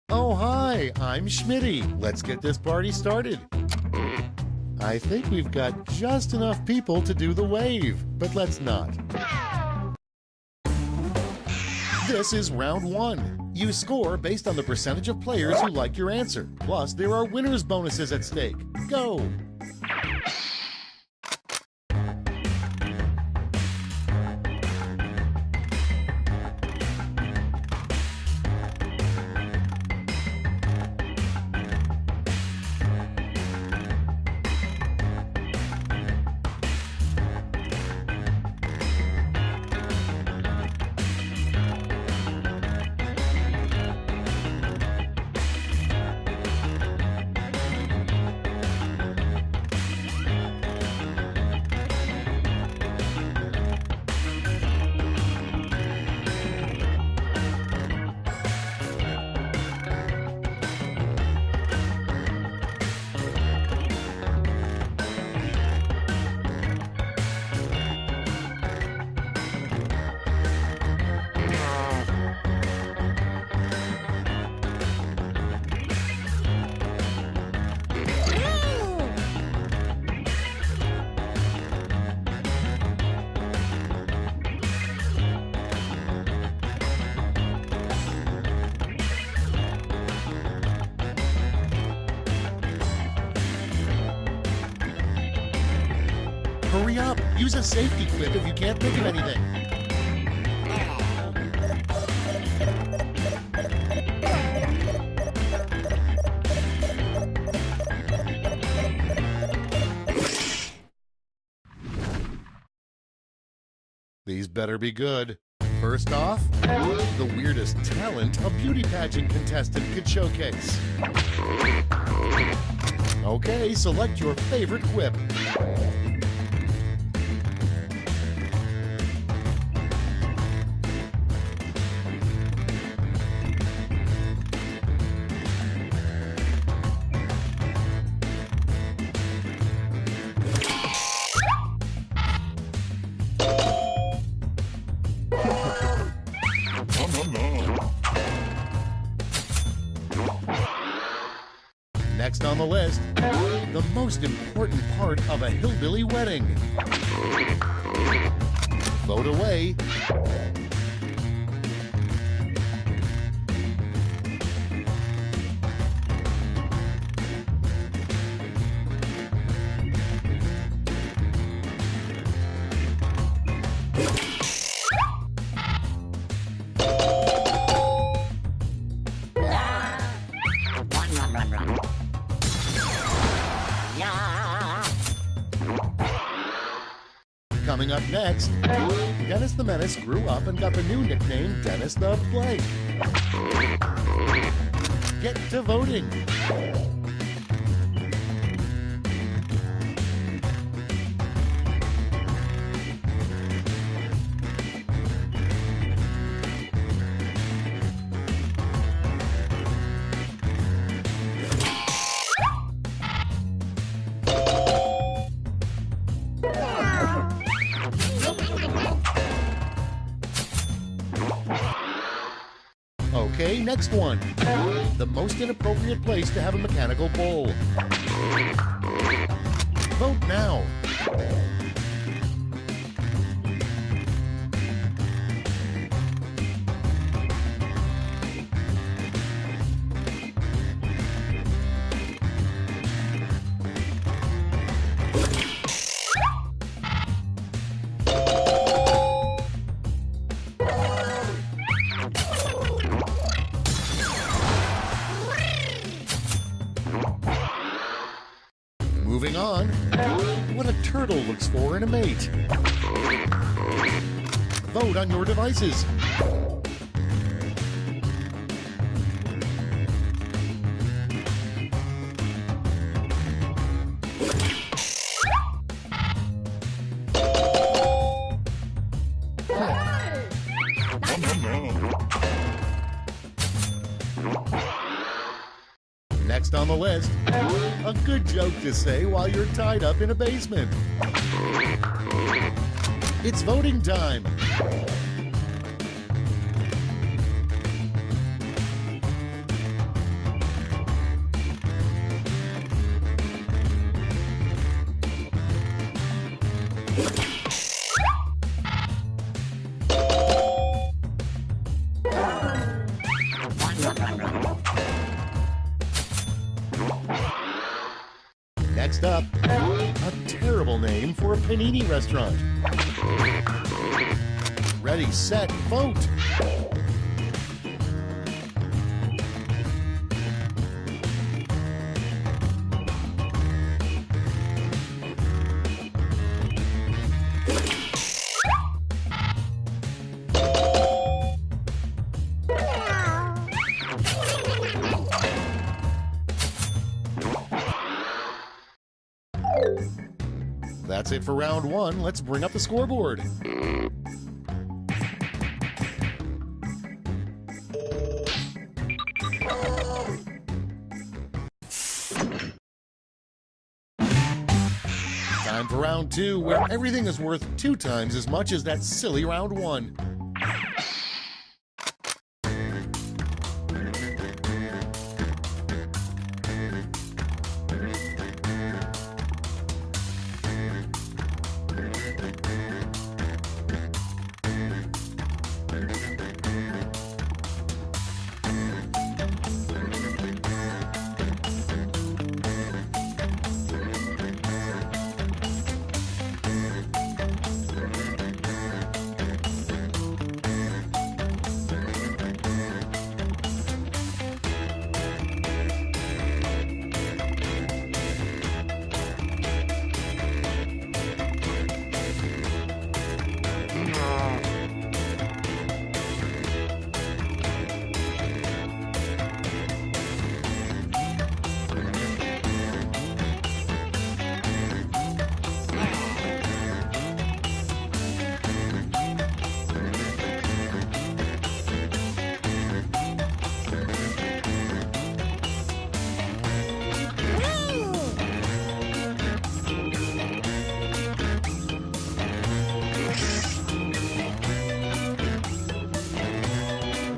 S5: Oh, hi, I'm Schmitty. Let's get this party started. I think we've got just enough people to do the wave, but let's not. This is round 1. You score based on the percentage of players who like your answer. Plus, there are winners' bonuses at stake. Go! Hurry up! Use a safety quip if you can't think of anything. These better be good. First off, the weirdest talent a beauty pageant contestant could showcase. Okay, select your favorite quip. Next on the list, the most important part of a hillbilly wedding. Vote away. Coming up next, Dennis the Menace grew up and got the new nickname Dennis the Blank. Get to voting. Okay, next one. The most inappropriate place to have a mechanical bull. Vote now. Moving on, what a turtle looks for in a mate. Vote on your devices. Next on the list, a good joke to say while you're tied up in a basement. It's voting time. Next up, a terrible name for a panini restaurant. Ready, set, vote! That's it for round one. Let's bring up the scoreboard. Time for round two, where everything is worth 2 times as much as that silly round one.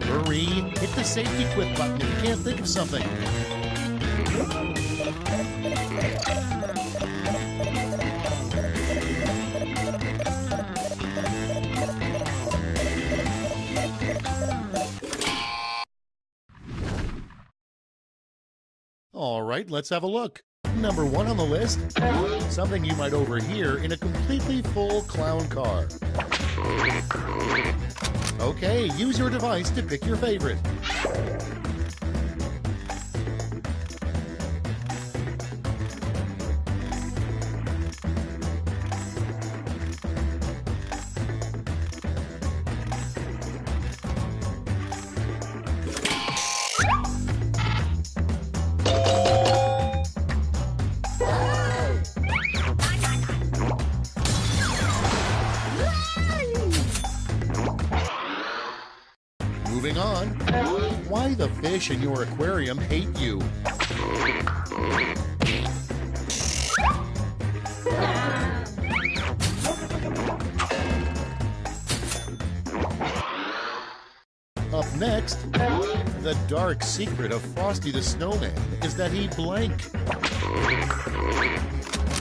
S5: Hurry, hit the safety quit button if you can't think of something. All right, let's have a look. Number 1 on the list, something you might overhear in a completely full clown car. Okay, use your device to pick your favorite. Moving on. Why the fish in your aquarium hate you. Up next, the dark secret of Frosty the Snowman is that he blank.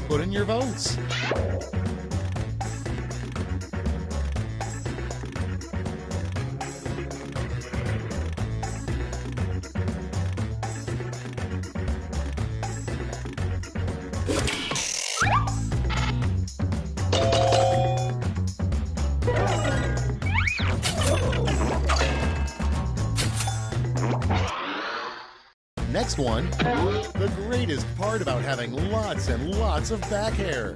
S5: Put in your votes. Next one, the greatest part about having lots and lots of back hair.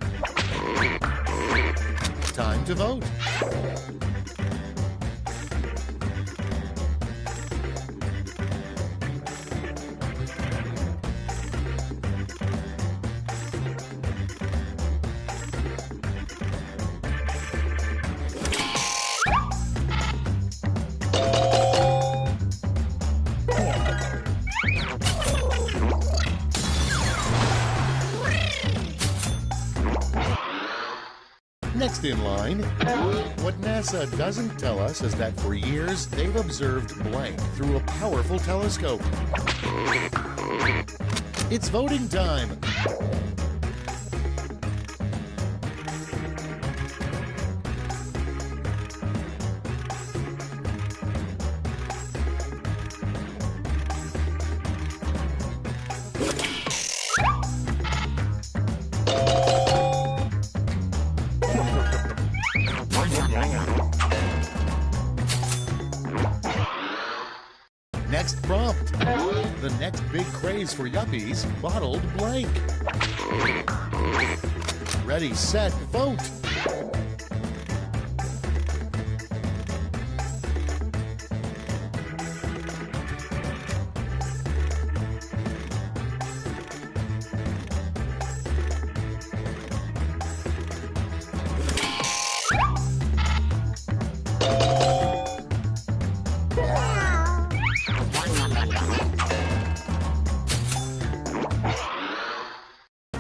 S5: Time to vote. Next in line, what NASA doesn't tell us is that for years they've observed blank through a powerful telescope. It's voting time. Next prompt. The next big craze for yuppies, bottled blank. Ready, set, vote.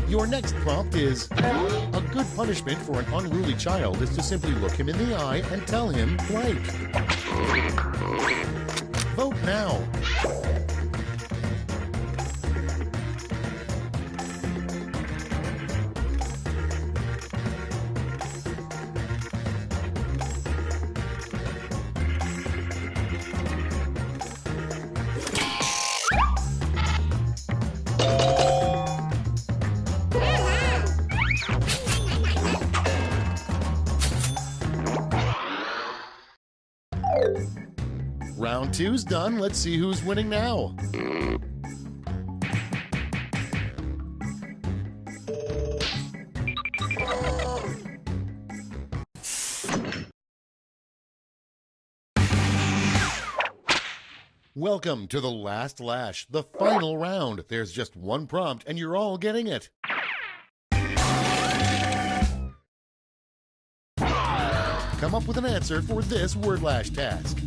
S5: Your next prompt is, a good punishment for an unruly child is to simply look him in the eye and tell him blank. Vote now. Round two's done. Let's see who's winning now. Welcome to the last lash, the final round. There's just one prompt and you're all getting it. Come up with an answer for this word lash task.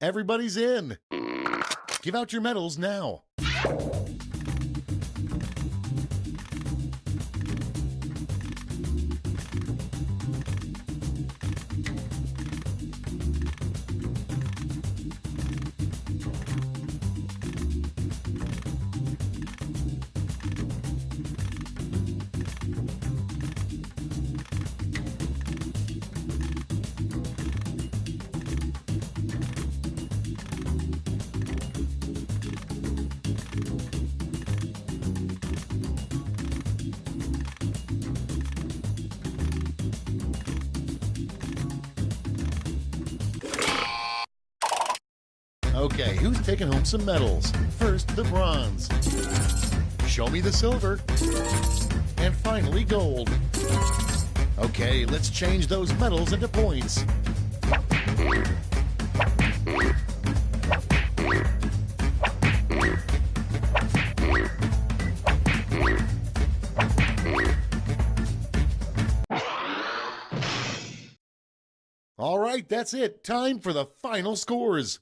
S5: Everybody's in. Give out your medals now. Okay, who's taking home some medals? First, the bronze. Show me the silver. And finally, gold. Okay, let's change those medals into points. All right, that's it. Time for the final scores.